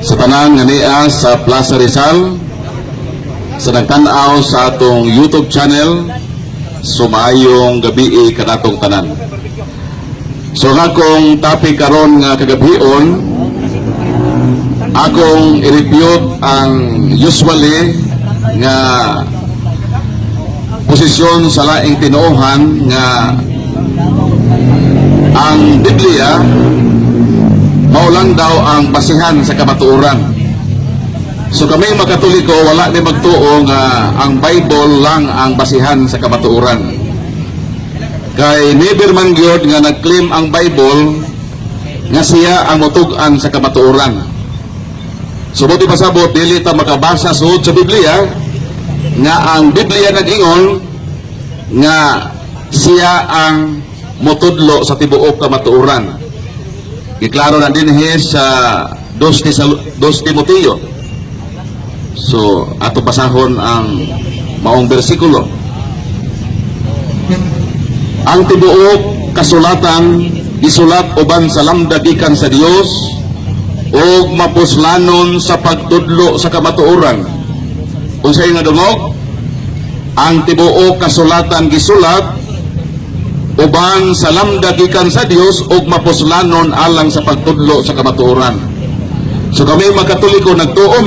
sa tanan nga niya sa Plaza Rizal, sa nagtanaw sa atong YouTube channel. Sumayong gabi kanatong tanan. So nga kung topic karon nga kagabion, akong i-review ang usually nga posisyon sa laing tinuohan nga ang Biblia maulang daw ang basihan sa kamatuoran. So kami mga Katoliko, wala ni magtuo nga ang Bible lang ang basihan sa kamatuoran. Kay never man gyud nga nag-claim ang Bible nga siya ang mutugan sa kamatuoran. So buti pasabot, dili ta makabasa suod sa Biblia nga ang Biblia nag-ingon nga siya ang mutudlo sa tibuok kamatuoran. Giklaro na din sa 2 Timoteo. So, ato pasahon ang maong bersikulo. Ang tibuok kasulatan isulat uban sa lamda gikan sa Dios ug mapuslanon sa pagtudlo sa kamatuoran. Unsay nga dungog? Ang tibuok kasulatan gisulat uban sa lamda gikan sa Dios ug mapuslanon alang sa pagtudlo sa kamatuoran. So kami mga Katoliko nagtuo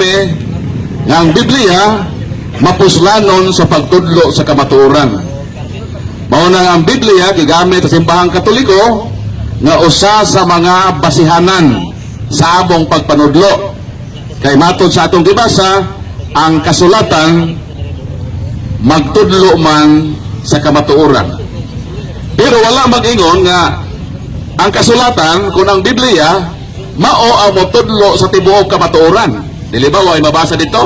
nga ang Biblia mapuslanon sa pagtudlo sa kamatuoran. Mao na ang Biblia gigamit sa simbahang Katoliko nga usa sa mga basihanan sa among pagpanudlo. Kay matod sa atong gibasa, ang kasulatan magtudlo man sa kamatuoran. Pero wala mag-ingon nga ang kasulatan kung ang Biblia mao ang motudlo sa tibuok kamatuoran. Dili ba way mabasa dito?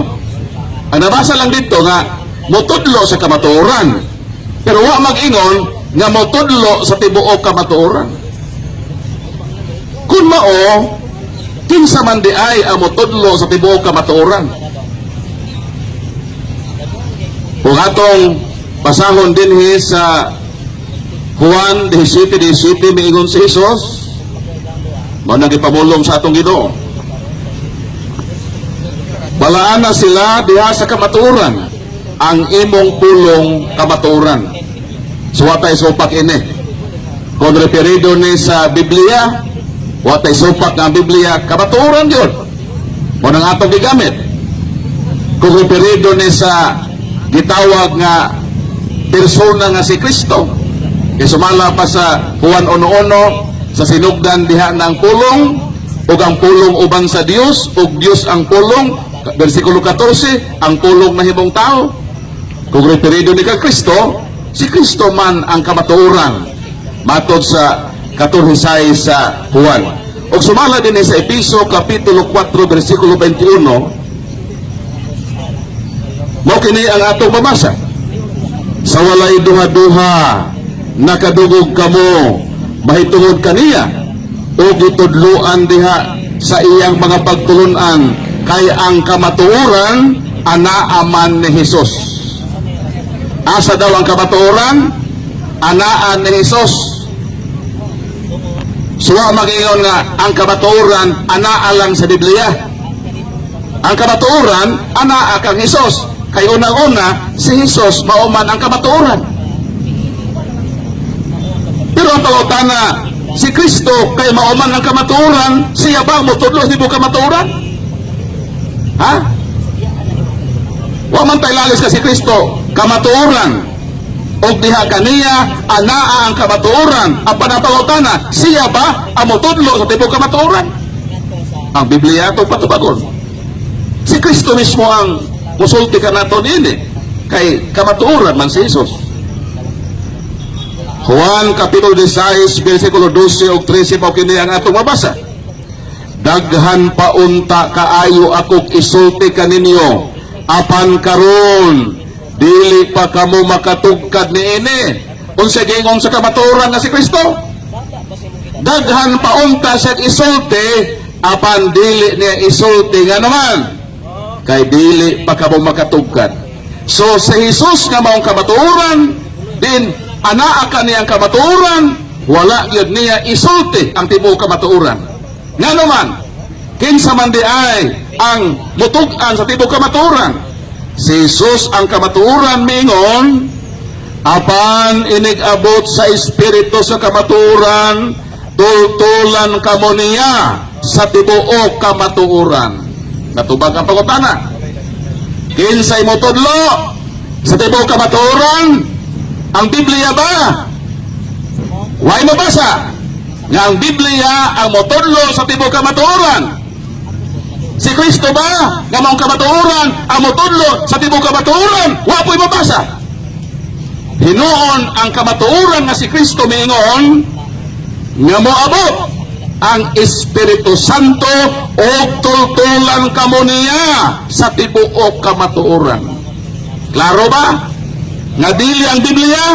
Ang nabasa lang dito nga motudlo sa kamatuoran. Pero wa mag-ingon nga motudlo sa tibuok kamatuoran. Kun mao, kinsa man di ay ang motudlo sa tibuok kamatuoran. Kung atong basahon dinhi sa Juan 17:17 miingon si Jesus, mao nang gipamulong sa atong Ginoo. Balaan na sila diha sa kamatuoran, ang imong pulong kamatuoran. So watay supak ini. Kung referido ni sa Biblia, watay supak nga ang Biblia, kamatuoran yun. Mo nang atong gigamit. Kung referido ni sa gitawag nga persona nga si Kristo, kay sumala pa sa Juan 1:1, sa sinugdan diha na ang pulong, ug ang pulong uban sa Dios, ug Dios ang pulong. Versikulo 14, ang pulong na himong tao. Kung referido ni ka Kristo, si Kristo man ang kamatuoran. Matod sa 14 sa Juan. O sumala din sa Episo Kapitulo 4, versikulo 21, mo kini ang atong mabasa. Sa walay duha-duha, nakadugog kamo, mahitungod kaniya, o gitudluan diha sa iyang mga pagtulunan, kay ang kamatuoran anaaman ni Jesus. Asa daw ang kamatuoran? Anaan ni Jesus. Suwa mag-ingon nga ang kamatuoran anaa lang sa Biblia. Ang kamatuoran anaa kang Jesus. Kay unang-una si Jesus mauman ang kamatuoran. Pero ang pangutana, si Kristo kay mauman ang kamatuoran, siya ba mutudlo di mo kamatuoran? Ha? Wa man tay lalis ka si Kristo kamatuoran og diha kaniya anaa ang kamatuoran. Ang panapangutana, siya ba ang mutudlo sa tibok kamatuoran? Ang Biblia ito patubagon. Si Kristo mismo ang musulti ka nato nini kay kamatuoran man si Jesus. Juan Kapitulo 16 versikulo 12 ug 13 mao kini ang atong mabasa. Daghan paunta kaayo akong isulti kaninyo, apan karon dili pa kamo makatugkad niini. Unsa giingon sa kamatuoran nga si Kristo? Daghan paunta sa isulti, apan dili niya isulti nga naman, kay dili pa kamo makatugkad. So sa Jesus nga maong kamatuoran, din anaa ka niyang kamatuoran, wala gyud niya isulti ang tibuok kamatuoran. Nga naman, kinsa man di ay ang mutugan sa tibuok kamatuoran. Si Jesus ang kamatuoran mingon, apan inig-abot sa espiritu sa kamatuoran, tultulan kamo niya sa tibuok kamatuoran. Natubag ang pangutana. Kinsay mo tudlo sa tibuok kamatuoran? Ang Biblia ba? Way mabasa nga ang Biblia ang motudlo sa tibuok kamatuoran. Si Kristo ba nga maong kamatuoran ang motudlo sa tibuok kamatuoran? Wa po'y mabasa. Hinuon ang kamatuoran nga si Kristo miingon nga moabot ang Espiritu Santo o tultulan kamo niya sa tibuok kamatuoran. Klaro ba? Nga dili ang Biblia,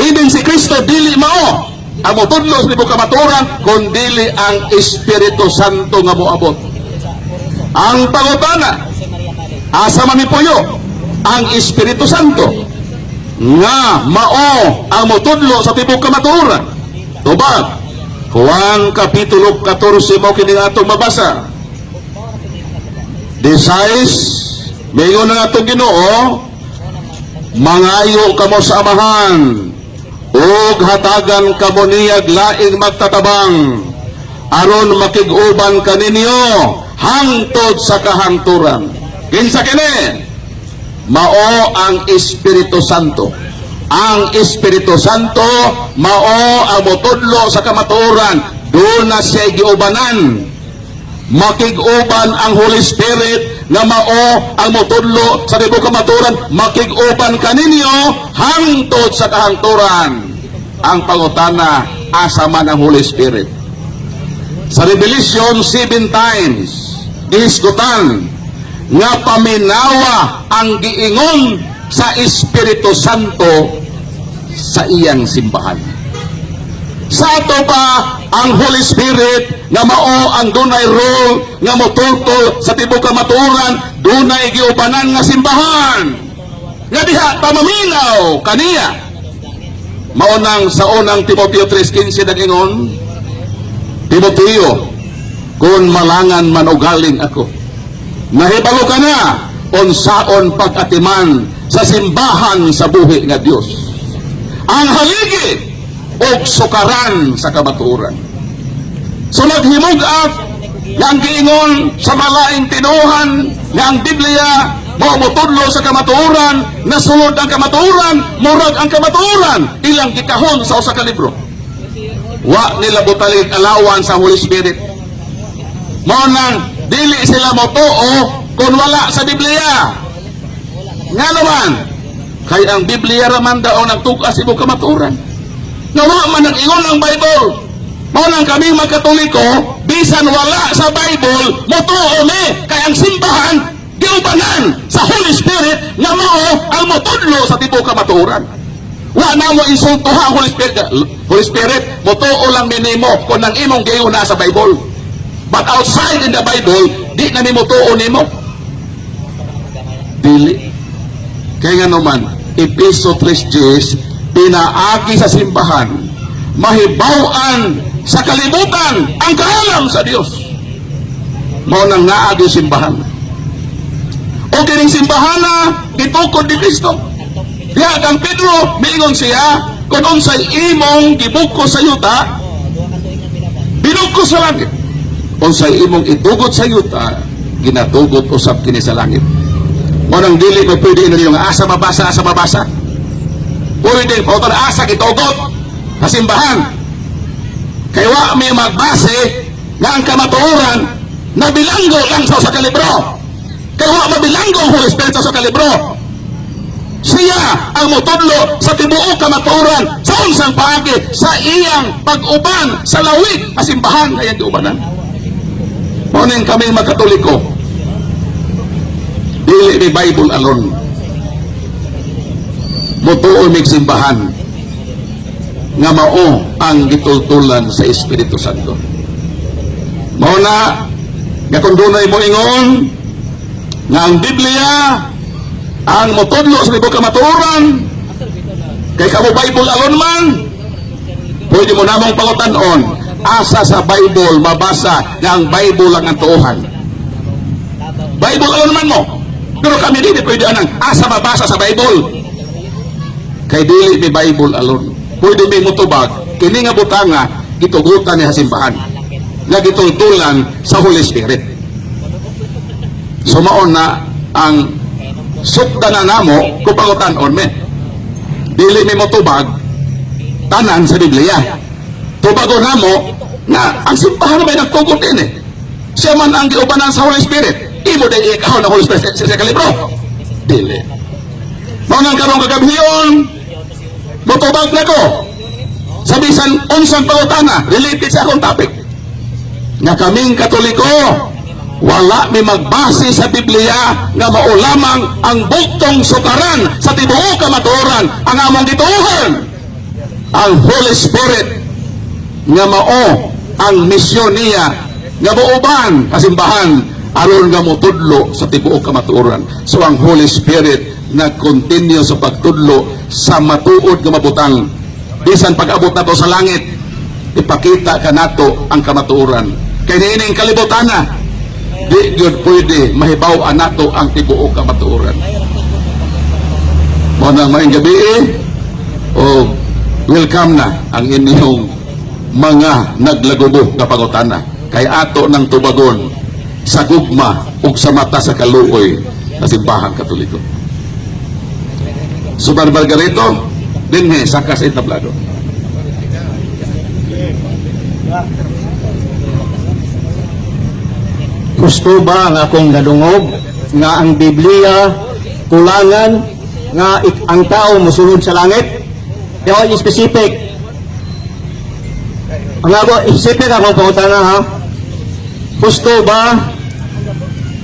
even si Kristo dili mao ang motudlo sa tibuok kamatuoran, kundi ang Espiritu Santo nga moabot. Ang pangutana, asa man mipuyo ang Espiritu Santo nga mao ang motudlo sa tibuok kamatuoran? Tubag Juan Kapitulo 14 mo kini atong mabasa. Desais mayon na atong Ginoo, mangayo kamo sa amahan ug hatagan kamo niyag laing magtatabang aron makig-uban kaninyo hangtod sa kahangturan. Kinsa kini? Mao ang Espiritu Santo. Ang Espiritu Santo mao ang motudlo sa kamatuoran. Doon na siya giubanan. Makig-uban ang Holy Spirit nga mao ang motudlo sa tibuok kamatuoran. Makig-uban kaninyo hangtod sa kahangturan. Ang pangutana, asa man ang Holy Spirit? Sa Revelation 7 times gihisgutan nga paminawa ang giingon sa Espiritu Santo sa iyang simbahan. Sa ato pa ang Holy Spirit nga mao ang dunay role nga motultol sa tibuok kamatuoran, dunay giubanan nga simbahan nga diha pamaminaw kaniya. Mao nang sa unang Timoteo 3:15 nag-ingon, Timoteo, kung malangan man o galing ako, nahibalo ka na unsaon pag-atiman sa simbahan sa buhi nga Dios, ang haligi o sukaran sa kamatuoran. So naghimug-at nga ang giingon sa malaing tinuhan nga ang Biblia mao motudlo sa kamatuoran, nasulod ang kamatuoran, murag ang kamatuoran ilang gikahon sa usa ka libro. Wa nila butalig alawan sa Holy Spirit. Mao nang dili sila motuo kung wala sa Biblia. Nga naman, kay ang Biblia raman daw nagtugas ibo kamatuoran. Nawa man ang ingon ang Bible. Mao nang kami magkatoliko, bisan wala sa Bible, motuo mi kay ang simbahan giubanan sa Holy Spirit nga mao ang motudlo sa tibuok kamatuoran. Wa na mo insultuha ang Holy Spirit. Holy Spirit, motuo lang minimo kung ang imong giuna sa Bible. But outside in the Bible, di na nimo tuo nimo. Dili. Kaya nga naman, Episo 3:10, pinaagi sa simbahan, mahibaw-an sa kalibutan ang kaalam sa Dios. Mao nang naagi simbahan. O kining simbahan na gitukod ni Kristo. Diha kang Pedro, miingon siya, kung unsay imong gibuko sa yuta, binuko sa langit. Unsay imong itugot sa yuta, ginatugot usab kini sa langit. Mo nang dili ko pwede inyo nga asa mabasa. Pwede ko to asa gitugot sa simbahan. Kay wa may magbase nga ang kamatuoran nabilanggo lang sa usa ka libro. Kay wa mabilanggo ang Holy Spirit sa usa ka libro. Siya ang motudlo sa tibuok kamatuoran sa unsang paagi sa iyang pag-uban sa lawig a simbahan kaya giubanan. Mao ning kami magkatoliko, dili ni Bible alone, mutuo mig simbahan nga mao ang gitultulan sa Espiritu Santo. Mao na nga kung dunay mo ingon nga ang Biblia ang motudlo sa tibuok kamatuoran, kay kamo Bible alone man, pwede mo namang pangutan-on, asa sa Bible mabasa nga ang Bible lang ang tuuhan. Bible alon man mo. Pero kami dili pwede anang asa mabasa sa Bible. Kay dili ni Bible alon. Pwede may mutubag kini nga butanga gitugutan ni simbahan. Nga gitultulan sa Holy Spirit. Sumaon na ang sukdanan namo kung pangutan-on me. Dili may mutubag tanan sa Biblia. Tubago namo na ang simbahan may nagtugon din eh. Siya man ang giubanan sa Holy Spirit. Imo day ikaw na Holy Spirit sa kalibro. Dili. Mga karong kagabiyon, mutubag na ko. Sa bisan unsang pangutana, related sa akong topic. Nga kaming Katoliko, wala may magbase sa Biblia nga maulamang ang buktong sukaran sa tibuok kamatuoran ang among gituohan. Ang Holy Spirit nga mao ang misyon niya nga muuban kasimbahan aron nga motudlo sa tibuok kamatuoran. So ang Holy Spirit nag-continue sa pagtudlo sa matuod nga mabutang. Bisan pag-abot nato sa langit, ipakita ka nato ang kamatuoran. Kay niining kalibutan na, di yun pwede mahibaw nato ang tibuok kamatuoran. Muna maing gabi o welcome na ang inyong mga naglagubo na pangutana. Kay ato ng tubagon sa gugma ug sa mata sa kaluoy na simbahan Katoliko. Subar Margarito, dinhe sa kas entablado. Gusto ba ang akong nadungog nga ang Biblia kulangan nga ang tao musulod sa langit? Kaya specific. Ang ako, specific akong pangutana ha. Gusto ba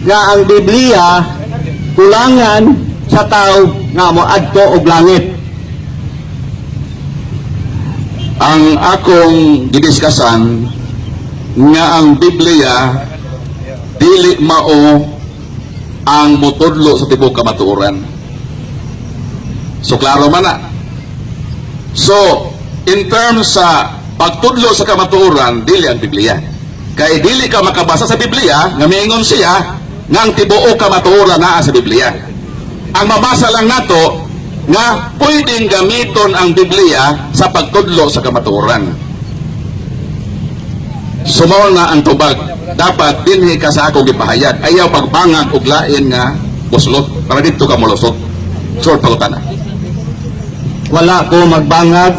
nga ang Biblia kulangan sa tao nga moadto og langit? Ang akong gidiskasan nga ang Biblia dili mao ang motudlo sa tibuok kamatuoran. So klaro man na. So in terms sa pagtudlo sa kamatuoran, dili ang Biblia. Kay dili ka makabasa sa Biblia nga miingon siya nga ang tibuok kamatuoran naa sa Biblia. Ang mabasa lang nato nga pwedeng gamiton ang Biblia sa pagtudlo sa kamatuoran. Sumaw na ang tubag. Dapat dinhi ka sa akong gipahayag. Ayaw pagbangag og lain nga buslot para dito ka molusot. Short pangutana. Wala ko magbangag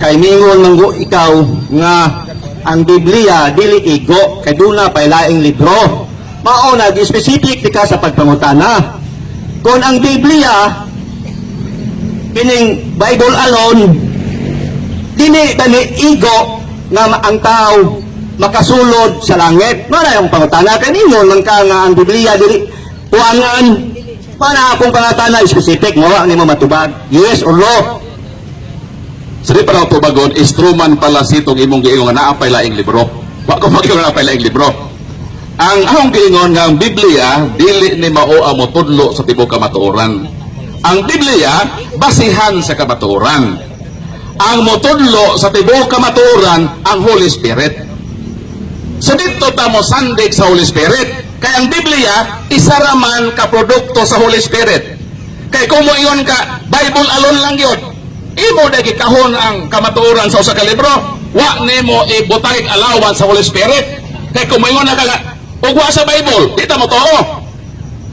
kay mingon manggo ikaw nga ang Biblia dili igo kay duna pay laing libro. Mao na specific di ka sa pagpangutana. Kung ang Biblia kining Bible alone dili tani igo nga ang tao makasulod sa langit. Mara yung pangutana kanino man ka nga ang Biblia dili kuangan. Para akong pangutana specific mo ni mo matubag. Yes or no? Sari para tubagon, instrument pala sitong imong giingon nga naapay laing libro. Wa ko magiingon naapay laing libro. Ang akong giingon nga ang Biblia dili ni mao ang motudlo sa tibuok kamatuoran. Ang Biblia basihan sa kamatuoran. Ang motudlo sa tibuok kamatuoran ang Holy Spirit. So dito tamo sandig sa Holy Spirit. Kaya ang Biblia isa ra man ka produkto sa Holy Spirit. Kay kung moingon ka Bible alone lang yun, imo na gikahon ang kamatuoran sa usa ka libro, wa nimo ibutang alawan sa Holy Spirit. Kay kung moingon na ka ug wa sa Bible, di ta mo tuo.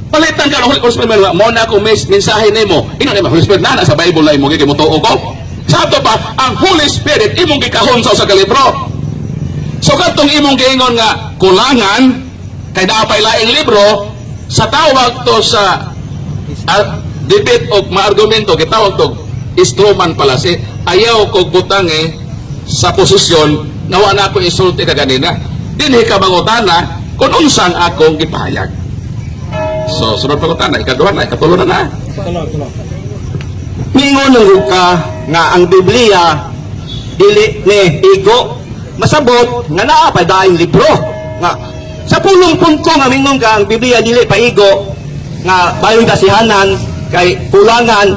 Palitan ka ng Holy Spirit mo na kung may mensahe nimo, ino ni Holy Spirit na sa Bible na imo gigi mo tuo ko. Sa ato pa ang Holy Spirit imong gikahon sa usa ka libro. So katong imong giingon nga kulangan kay naapay laing libro sa tawag to sa debate o maargumento gitawag to instrument pala si ayaw kog butang sa posisyon na wa na ako isulti ka ganina dinhi ka mangutana kung unsang akong gipahayag. So sunod pangutana ikaduha na ikatulo na. Mingon ng ka nga ang Biblia dili ni igo masabot nga naa pa daing libro nga sa pulong punto nga mingon ka ang Biblia dili paigo nga bayon kasihanan kay kulangan.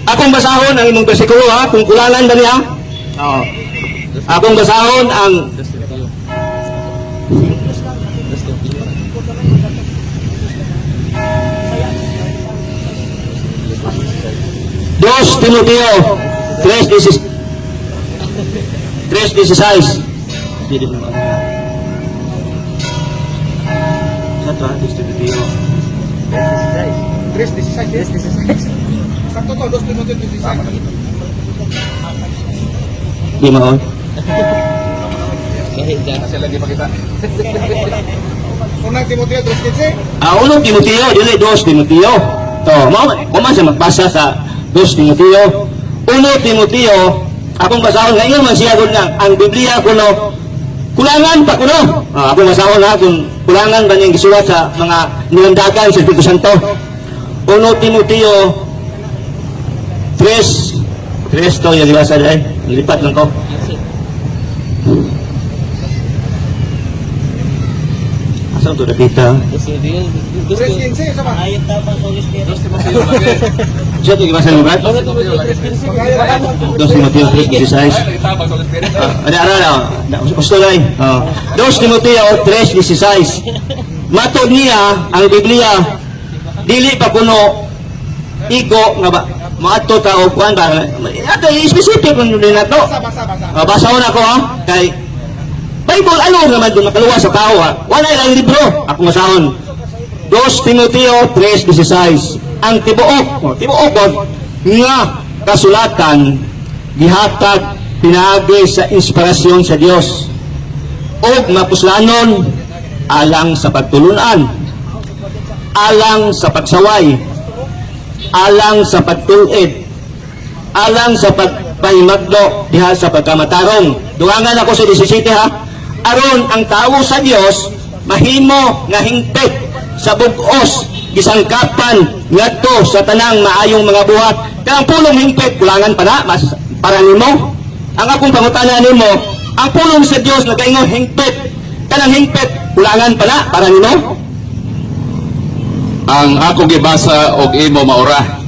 Akong basahon ang imong bersikulo ha kung kulangan ba niya. Akong basahon ang Dos Timoteo 3:16. Satu Dos Timoteo. 3:16. Sakto to, 2 Timoteo 3:16. Di maon. Kasi lagi makita. Unang Timoteo 3:15. Unang Timoteo, dili Dos Timoteo. To, mo man siya magbasa sa Dos Timoteo. Uno Timoteo, akong basahon ngayon man siya gud nga ang Biblia kuno kulangan pa kuno. Akong basahon na kung kulangan ba niyang gisulat sa mga nilandagan sa Espiritu Santo. Uno Timoteo 3 to yung ibasa dahil. Nilipat lang ko. Saan ito nakita? 3:15 sama. Siya ito ibasa ng brad? Dos Timoteo 3:16. Ada. Gusto lang. Dos Timoteo 3:16. Matod niya ang Biblia dili pa kuno igo nga ba maato ta og kuan ba ato specific kun din nato. Basa. Basahon ako ha kay Bible ano naman doon makaluwa sa tao ha. Wala ilang libro ako masahon. Dos Timoteo 3:16. Ang tibuok nga kasulatan gihatag pinaagi sa inspirasyon sa Dios og mapuslanon alang sa pagtulunan, alang sa pagsaway, alang sa pagtulid, alang sa pagpahimagdo diha sa pagkamatarong. Dugangan ako sa 17 ha. Aron ang tao sa Dios mahimo nga hingpit sa bug-os gisangkapan ngadto sa tanang maayong mga buhat. Kang pulong hingpit kulangan pa na para nimo. Ang akong pangutana nimo, ang pulong sa Dios nagaingon hingpit. Kanang hingpit kulangan pa na para nimo. Ang akong gibasa og imo maura.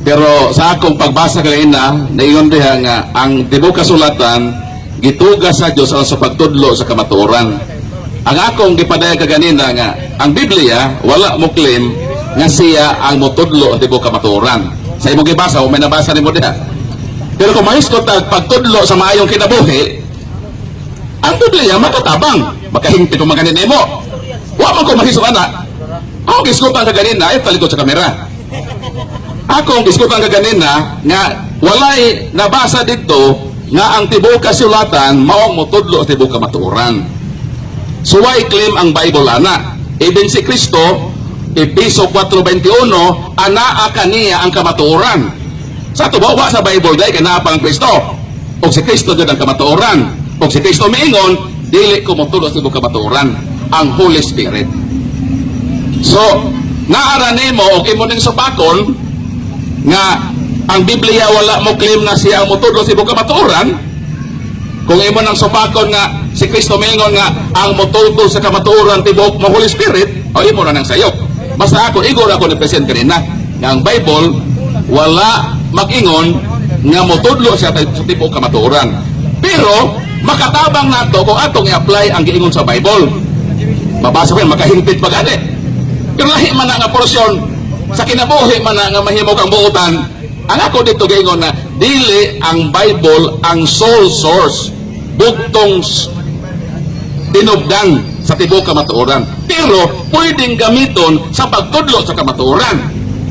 Pero sa akong pagbasa kanina, naingon diha nga ang tibuok kasulatan gitugas sa Dios alang sa pagtudlo sa kamatuoran. Ang akong gipadayag kaganina nga ang Biblia wala mo claim nga siya ang motudlo ang tibuok kamatuoran. Sa imong gibasa o may nabasa nimo diha. Pero kung mahisgot ang pagtudlo sa maayong kinabuhi, ang Biblia matatabang, makahingpit kung maganin mo. Wa man ko mahisgot ana. Ako gisgutan ka ganina, ay talikod sa kamera. Ako gisgutan ka ganina nga walay nabasa dito nga ang tibuok kasulatan maong motudlo ang tibuok kamatuoran. So why claim ang Bible ana? Even si Kristo, Episo 4:21, anaa kaniya ang kamatuoran. Sa tubawa sa Bible dahil kanapa ang Kristo. O si Kristo dyan ang kamatuoran. O si Kristo miingon, dili ko motudlo sa tibuok kamatuoran. Ang Holy Spirit. So, naarani mo o imo ning supakon nga ang Biblia wala mo claim nga siya ang motudlo sa tibuok kamatuoran. Kung imo nang supakon nga si Kristo mingon nga ang motudlo sa kamatuoran tibuok mo Holy Spirit, o imo na nang sayop. Basta ako igor ako ni present kanina nga ang Bible wala mag-ingon nga motudlo sa tibuok kamatuoran. Pero makatabang nato kung atong i-apply ang giingon sa Bible. Mabasa ko makahingpit pa gani. Pero lahi man na nga porsyon sa kinabuhi man na nga mahimog ang buutan. Ang ako dito gaingon na dili ang Bible ang sole source bugtong tinubdan sa tibuok kamatuoran. Pero pwedeng gamiton sa pagtudlo sa kamatuoran.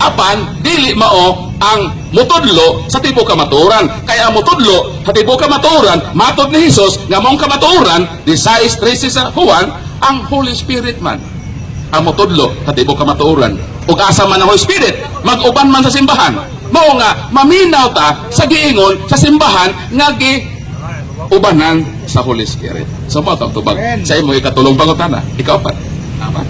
Apan dili mao ang mutudlo sa tibuok kamatuoran. Kaya ang mutudlo sa tibuok kamatuoran matod ni Hesus nga mong kamatuoran di 6:13 sa Juan ang Holy Spirit man. Ang mutudlo sa tibuok kamatuoran. Ug asa man ang Holy Spirit, mag-uban man sa simbahan. Mao nga maminaw ta sa giingon sa simbahan nga ubanan sa Holy Spirit. So mo tubag sa imo ikatulong pangutana. Ikaw pa. Tama.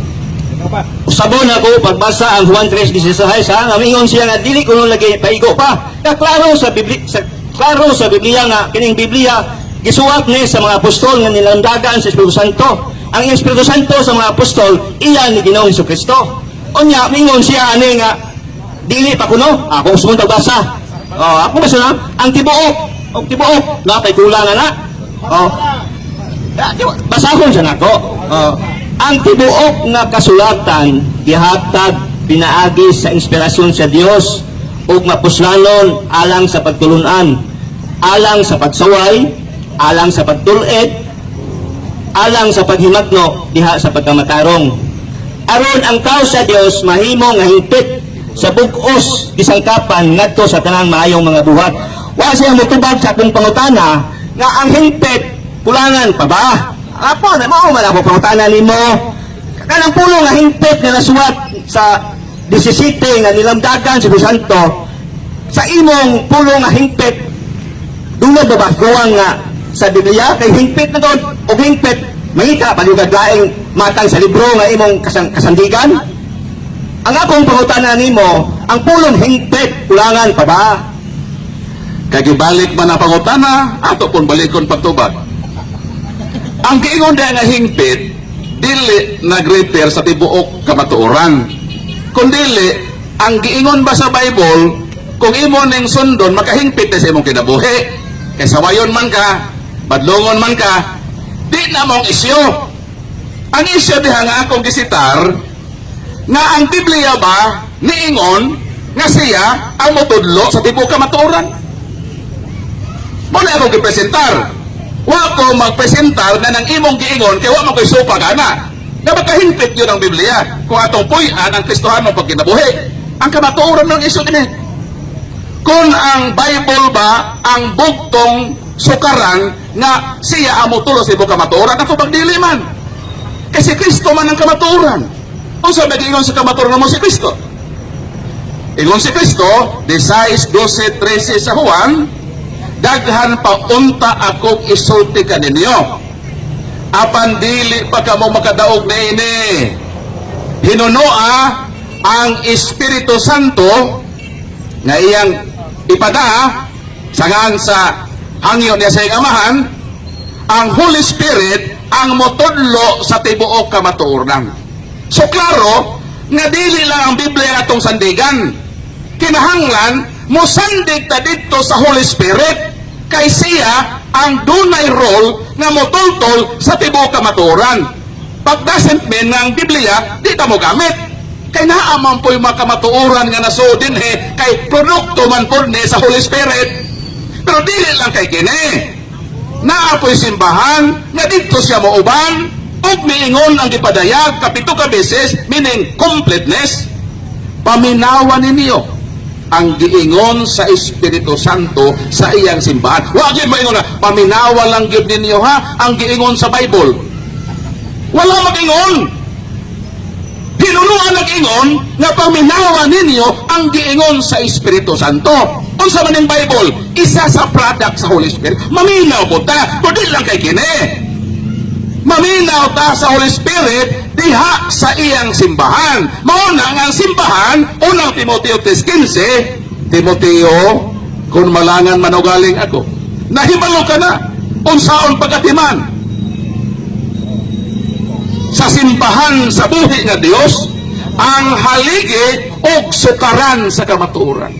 Usabon ako pagbasa ang Juan 3:16 ha, nga mingon siya nga dili kuno lagi paigo pa. Klaro sa Biblia nga kining Biblia gisuwat ni sa mga apostol nga nilandagan sa Espiritu Santo. Ang Espiritu Santo sa mga apostol iyan ni Ginoong Jesucristo. Unya mingon siya ani nga dili pa kuno ako sumunod basa. Ako basa na ang tibuok na kay kulang na. Oh. Basahon siya nako. Oh. Ang tibuok nga kasulatan gihatag pinaagi sa inspirasyon sa Dios ug mapuslanon alang sa pagtulunan, alang sa pagsaway, alang sa pagtulit, alang sa paghimagno diha sa pagkamatarong. Aron ang tao sa Dios mahimo nga hingpit sa bug-os gisangkapan ngadto sa tanang maayong mga buhat. Wa siya motubag sa akong pangutana nga ang hingpit kulangan pa ba? Apo, na mao man ako pangutana nimo. Kanang pulo nga hingpit nga nasuwat sa 17 nga nilamdagan sa Santo sa imong pulo nga hingpit dungog ba kuwang nga sa Biblia kay hingpit na doon o hingpit mangita palugad laing matang sa libro nga imong kasandigan. Ang akong pangutana nimo, ang pulong hingpit kulangan pa ba? Kagibalik man ang pangutana, ato pon balikon pagtubag. Ang giingon nga hingpit, dili nag-refer sa tibuok kamatuoran. Kundili, ang giingon ba sa Bible, kung imo ning sundon, makahingpit na sa imong kinabuhi. Kay sawayon man ka, badlongon man ka, di na mong isyo. Ang isyo diha nga akong gisitar, nga ang Biblia ba, niingon, nga siya ang motudlo sa tibuok kamatuoran. Muna akong gipresentar. Wa ko magpresentar na ng imong giingon kaya wa man ko'y supa gana. Nga makahingpit yun ang Biblia. Kung atong puy-an ang Kristohanon pag kinabuhi. Ang kamatuoran ng iso ini. Kung ang Bible ba ang bugtong sukaran nga siya ang motulo sa ibong kamatuoran, ako pagdiliman. Kasi Kristo man ang kamatuoran. Kung sa nag-ingon sa kamatuoran mo si Kristo. Ingon si Kristo, 16, 12, 13 sa Juan, daghan pa unta akong isulti kaninyo. Apan dili pa kamo makadaog na ini. Hinunoa ang Espiritu Santo nga iyang ipada sangan sa hangyo niya sa iyang amahan, ang Holy Spirit ang motudlo sa tibuok kamatuoran. So klaro nga dili lang ang Biblia atong sandigan. Kinahanglan mosandig ta didto sa Holy Spirit kay siya ang dunay role nga motultol sa tibuok kamatuoran. Pag doesn't mean nga ang Biblia di ta mo gamit. Kay naaman po yung mga kamatuoran nga nasudin kay produkto man po ni sa Holy Spirit. Pero dili lang kay kini. Naa po yung simbahan nga dito siya mauban ug miingon ang gipadayag kapito ka beses, meaning completeness. Paminawan ninyo ang giingon sa Espiritu Santo sa iyang simbahan. Wag yun maingon na, paminawa lang yun ninyo ha, ang giingon sa Bible. Wala mag-ingon. Hinunuan nag-ingon na paminawa ninyo ang giingon sa Espiritu Santo. Unsa man ang Bible, isa sa product sa Holy Spirit. Maminaw po ta, kundi lang kay kini. Maminaw ta sa Holy Spirit diha sa iyang simbahan. Mauna nga ang simbahan, unang Timoteo 3:15, Timoteo, kung malangan manugaling ako, nahibalo ka na, unsaon pagkatiman. Sa simbahan sa buhi nga Dios, ang haligi o sukaran sa kamatuoran.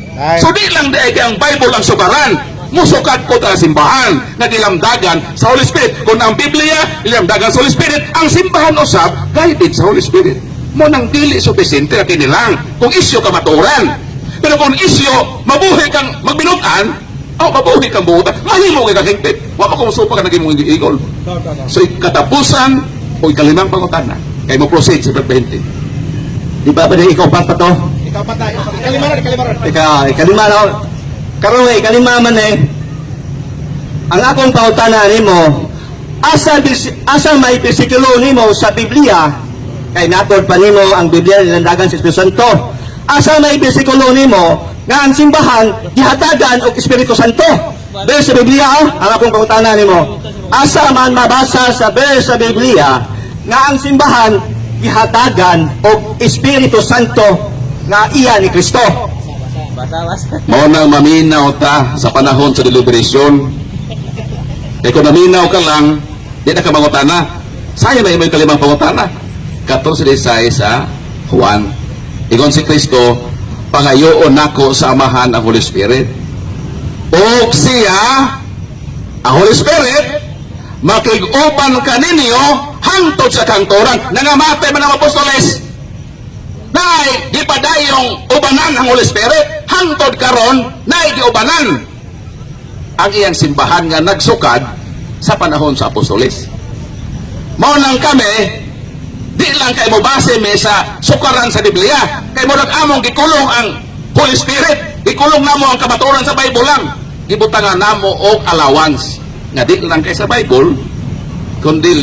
So di lang dahil ang Bible ang sukaran, musukat ko ta simbahan na dilamdagan sa Holy Spirit. Kung ang Biblia dilamdagan sa Holy Spirit, ang simbahan usab guided sa Holy Spirit. Mo nang dili supisente na kinilang kung isyo ka maturan. Pero kung isyo mabuhi kang magbinutan, mabuhi kang buhutan, mahimo kay kahingpit. Wa pa kung supa ka naging mong igol. So katapusan o ikalimang pangutana kay mo proceed sa 20. Di ba ba ikaw pa to? Ikaw pa tayo. Kalimaran. Ikalima na. Karon ikalima man ang akong pangutana nimo, asa may bersikulo nimo sa Biblia kay natod pa nimo ang Biblia nilandagan sa Espiritu Santo. Asa may bersikulo nimo nga ang simbahan gihatagan og Espiritu Santo. Sa Biblia ang akong pangutana nimo. Asa man mabasa sa sa Biblia nga ang simbahan gihatagan og Espiritu Santo nga iya ni Kristo. Mao nang maminaw ta sa panahon sa deliberasyon. Kaya kung naminaw ka lang, di na ka mangutana. Sayang na yung kalimang pangutana. 14:16 sa Juan. Ingon si Kristo, pangayoon nako sa amahan ang Holy Spirit. O siya, ang Holy Spirit, makig-uban ka ninyo hangtod sa kantoran. Nangamatay man ang apostoles. Nay, di pa dayong ubanan ang Holy Spirit. Hangtod karon, nay di ubanan ang iyang simbahan nga nagsukad sa panahon sa apostoles. Mao nang kami, di lang kay mo base me sa sukaran sa Biblia. Kay mo among gikulong ang Holy Spirit. Gikulong namo ang kamatuoran sa Bible lang. Gibutangan namo og allowance. Nga di lang kay sa Bible, kundi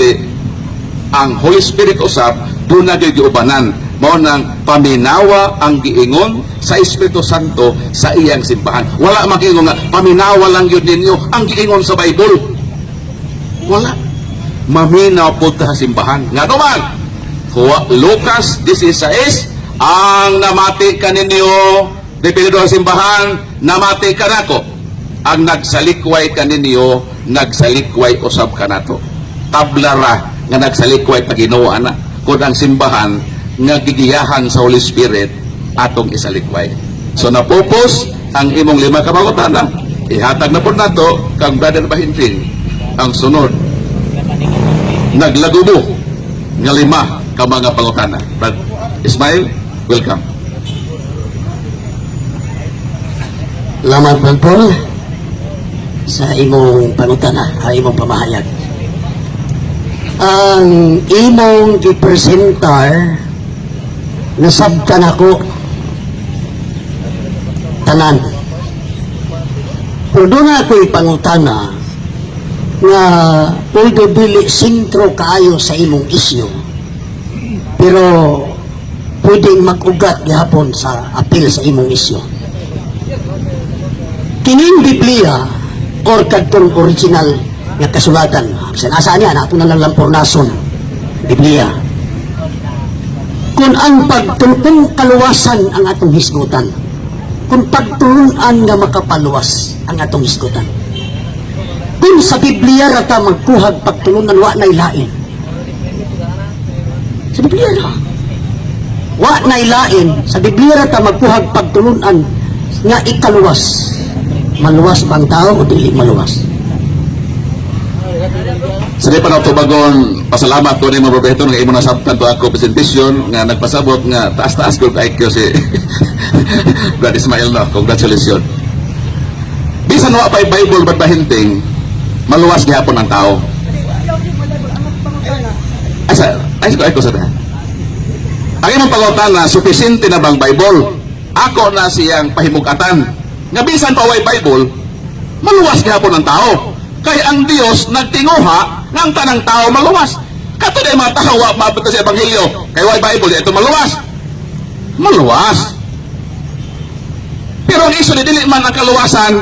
ang Holy Spirit usab doon na giubanan. Mao nang paminawa ang giingon sa Espiritu Santo sa iyang simbahan. Wala makiingon nga paminawa lang yun ninyo ang giingon sa Bible. Wala. Maminaw po sa simbahan. Nga naman, Lucas 16, ang namati ka ninyo, depende sa simbahan, namati ka nako. Ang nagsalikway ka ninyo, nagsalikway usab ka nato. Tablara nga nagsalikway paginawa na. Kung ang simbahan nga gigiyahan sa Holy Spirit atong isalikway. So napupos ang imong 5 ka pangutana. Ihatag na po nato kang Brother Bahinting ang sunod. Naglagubo nga 5 ka mga pangutana. Brad Ismail, welcome. Salamat man po sa imong pangutana, sa imong pamahayag. Ang imong gipresentar nasabtan ako tanan. Pero doon ako'y pangutana nga although dili sentro kaayo sa imong isyu, pero pwedeng mag-ugat gihapon sa apil sa imong isyu. Kining Biblia or kadtong original nga kasulatan, asa niya na ito na lang lampurnason Biblia, kung ang pagtulong kaluwasan ang atong hisgutan, kung pagtulunan nga makapaluwas ang atong hisgutan, kung sa Biblia rata magkuhag pagtulunan wa na'y lain, sa Biblia na wa na'y lain, sa Biblia rata magkuhag pagtulunan nga ikaluwas. Maluwas bang tao o dili maluwas? Sa di pa na tubagon, pasalamat ko ni mga probeto nga imo nasabtan to ako presentasyon nga nagpasabot nga taas-taas ko kay si Brad Ismail no. Congratulations. Bisan wa pa'y Bible ba't Bahinting, maluwas gihapon ang tao. Ay ko sa ta. Ang imong pangutana, sufficiente na bang Bible? Ako na siyang pahimugatan. Nga bisan pa way Bible, maluwas gihapon ang tao. Kaya ang Dios nagtinguha nga ang tanang tao maluwas. Kato na yung mga tao wa maabot sa Ebanghelyo. Kaya way Bible, ito maluwas. Maluwas. Pero ang iso ni dili man ang kaluwasan.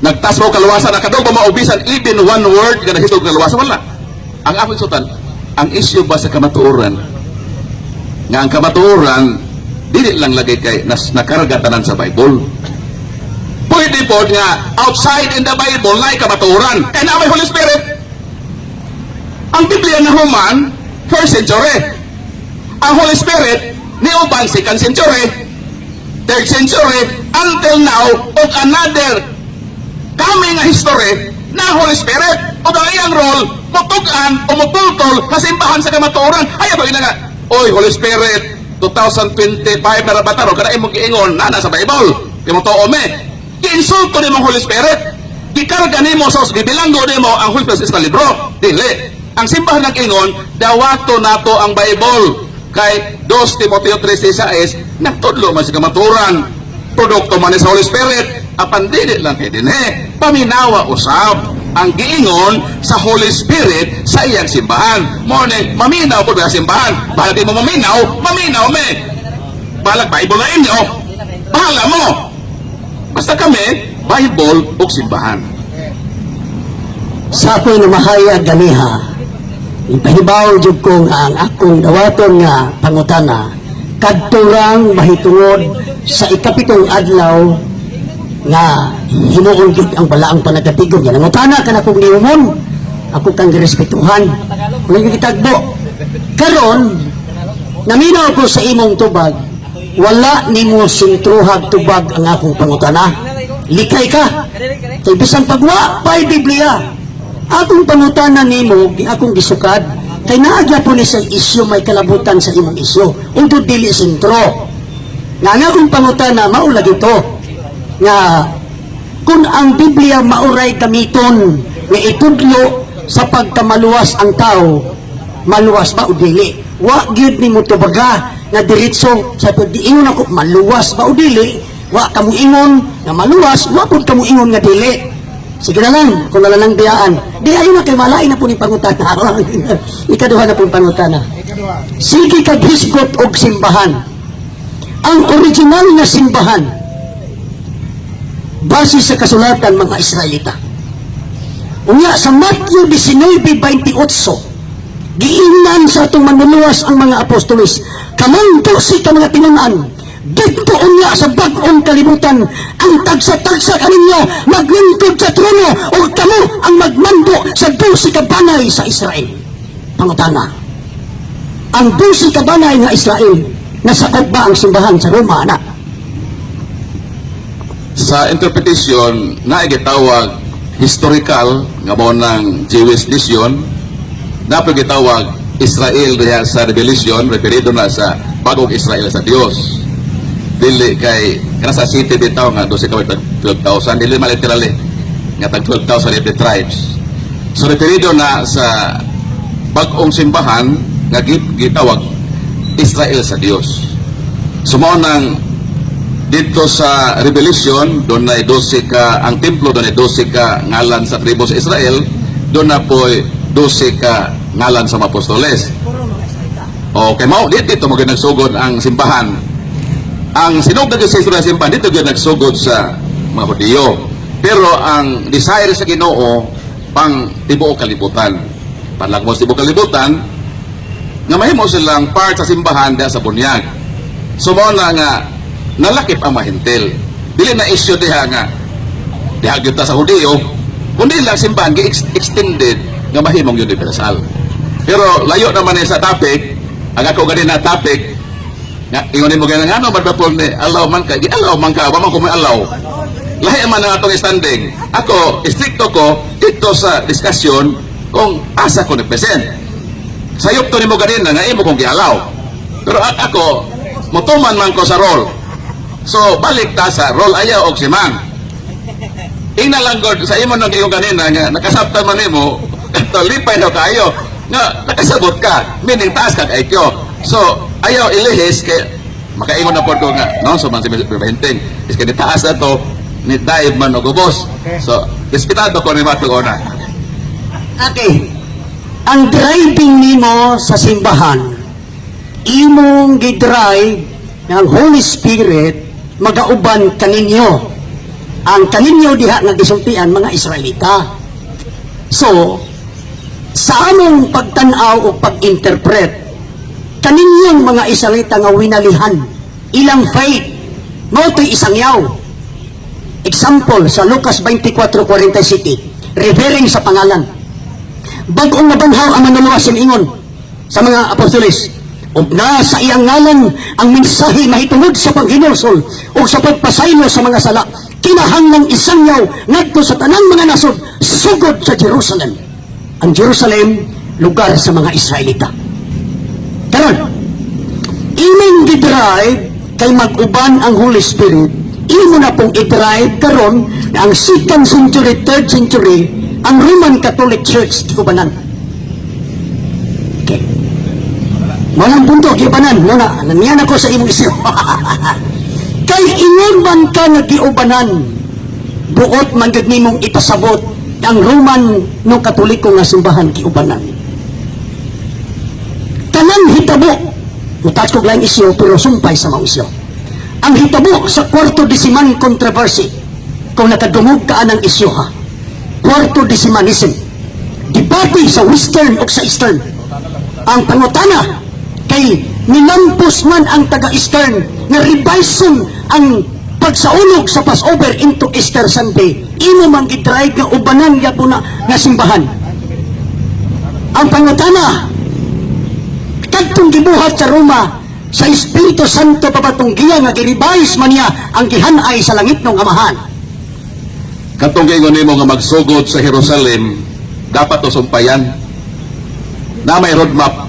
Nagtas mo kaluwasan ang kadong maubisan even one word nga nahitog kaluwasan wala. Ang ako isutan, ang isyu ba sa kamatuoran? Nga ang kamatuoran dili lang lagay kay nakarga tanan sa Bible. Pwede po nga outside in the Bible na kamatuoran. Kaya na may Holy Spirit. Ang Biblia na human, 1st century. Ang Holy Spirit, ni uban 2nd century, 3rd century, until now, of another coming history na Holy Spirit. O ang iyang role, mutugan o mutultol sa simbahan sa kamatuoran. Ay, ito nga, oy, Holy Spirit, 2025 na rabataro, kada imong giingon, nana sa Bible. Kimutuo me. Giinsulto ni mong Holy Spirit. Gikarga ni mo, gibilanggo ni mo ang Holy Spirit sa libro. Dili. Ang simbahan ng ingon, dawato nato ang Bible. Kay 2 Timoteo 3:6, nagtudlo man sa kamaturan. Produkto man sa Holy Spirit. Apan dili lang kay dinhe. Paminawa usab ang giingon sa Holy Spirit sa iyang simbahan. Morning, maminaw po sa simbahan. Bahala di mo maminaw me. Balag Bible na inyo. Bahala mo. Basta kami, Bible o simbahan. Sa ako'y namahayag ganiha, ipahibaw jud ko nga ang akong dawaton nga pangutana kadturang mahitungod sa ikapitong adlaw nga himuon gid ang balaang panagatigon niya. Nangutana ka na kong niumon, ako kang girespetuhan. Kung kitagbo. Karon, naminaw ko sa imong tubag, wala nimo sintruhag tubag ang akong pangutana. Likay ka. Kay bisan pagwa pa'y Biblia. Akong pangutana nimo, akong gisukad, kay naagya po ni sa isyu may kalabutan sa imong isyu. Untod dili sentro. Nga akong pangutana, maulag ito. Nga, kung ang Biblia mauray gamiton, nga itudlo sa pagkamaluwas ang tao, maluwas ba o dili? Wa gyud nimo tubaga nga diretso sa pagdiingon ako maluwas ba o dili? Wa kamo ingon nga maluwas, wa pud kamo ingon nga dili. Sige na lang, kung wala nang biyaan. Di ayo na kay malay na po ni pangutana. Ikaduha na po pangutana. Ikaduha. Sige kag hisgot og simbahan. Ang original na simbahan base sa kasulatan mga Israelita. Unya sa Matthew 19:28, giingnan sa atong manluluwas ang mga apostoles, kamangko si ka mga tinunaan, dito unya sa bag-ong kalibutan, ang tagsa-tagsa kaninyo maglingkod sa trono o kamo ang magmando sa 12 ka banay sa Israel. Pangutana, ang 12 ka banay nga Israel, nasakop ba ang simbahan sa Roma, anak? Sa interpretation na gitawag historical nga mo ng Jewish nation, na gitawag Israel diha sa Revelation, referido na sa bagong Israel sa Dios. Dili kay kana sa city bitaw nga 12,000, dili man literally nga tag 12,000 every tribes. So referido na sa bagong simbahan nga gitawag Israel sa Dios. Sumao nang dito sa Revelation, doon na 12 ka, ang templo doon ay 12 ka ngalan sa tribo sa Israel, doon na po 12 ka ngalan sa mga apostoles. Okay, mao dito mo nagsugod ang simbahan. Ang sinugod sa istorya ng simbahan, dito nagsugod sa mga Hudiyo. Pero ang desire sa Ginoo, pang tibuok kalibutan. Panlagmos tibuok kalibutan, nga mahimo silang part sa simbahan dahil sa bunyag. So mao na nga, nalakip ang mahintil. Dili na issue diha nga gyud ta sa Hudiyo, kundi lang simbahan extended nga mahimong universal. Pero layo naman sa topic, ang ako gani na topic nga ingon mo ganang ano madapol ni allow man ka, gi-allow man ka, wa man ko may allow. Lahi man ang atong standing. Ako stricto ko dito sa discussion kung asa ko nagpresent. Sayop to nimo ganina nga imo kong gi-allow. Pero ako motuman man ko sa role. So, balik ta sa role ayaw og simang. Ingna lang god sa imo nang iyong kanina nga nakasabtan man nimo, to lipay daw kayo nga nakasabot ka, meaning taas ka IQ. So, ayaw ilihis kay makaingon na pod ko nga no so man si preventing is kay taas na to ni dive man og ubos. So, respetado ko ni matugona. Okay. Ang driving nimo sa simbahan, imong gidrive ng Holy Spirit magauban kaninyo. Ang kaninyo diha nga gisultian mga Israelita. So, sa among pagtan-aw o pag-interpret, kaninyong mga Israelita nga winalihan, ilang faith, mao to'y isang yaw. Example, sa Lucas 24:47, referring sa pangalan. Bag-ong nabanhaw ang manluluwas ingon sa mga apostoles, ug na sa iyang ngalan ang mensahe mahitungod sa paghinulsol o sa pagpasaylo sa mga sala, kinahanglang isangyaw ngadto sa tanang mga nasod sugod sa Jerusalem. Ang Jerusalem, lugar sa mga Israelita. Karon, imong gidrive kay mag-uban ang Holy Spirit, imo na pong i-drive karon na ang 2nd century, 3rd century, ang Roman Catholic Church giubanan. Okay. Walang punto, giubanan. Muna, nandiyan ako sa imong isyo. Kay ingon man ka nga giubanan, buot man gid nimong ipasabot ang Roman no Katoliko nga simbahan giubanan. Kanang hitabo, mutas ko lang isyo, pero sumpay sa mga isyo. Ang hitabo sa kwarto desiman controversy, kung nakadungog ka ng isyo ha, kwarto desimanism, debate sa western o sa eastern. Ang pangutana, kay nilampos man ang taga-eastern na revision ang pagsaulog sa Passover into Easter Sunday, imo man gidrive nga ubanan ya po na nga simbahan. Ang pangutana, kadtong gibuhat sa Roma, sa Espiritu Santo papatunggiya nga girevise man niya ang gihanay sa langit ng Amahan. Katong ingon nimo nga magsugod sa Jerusalem, dapat to sumpayan na may roadmap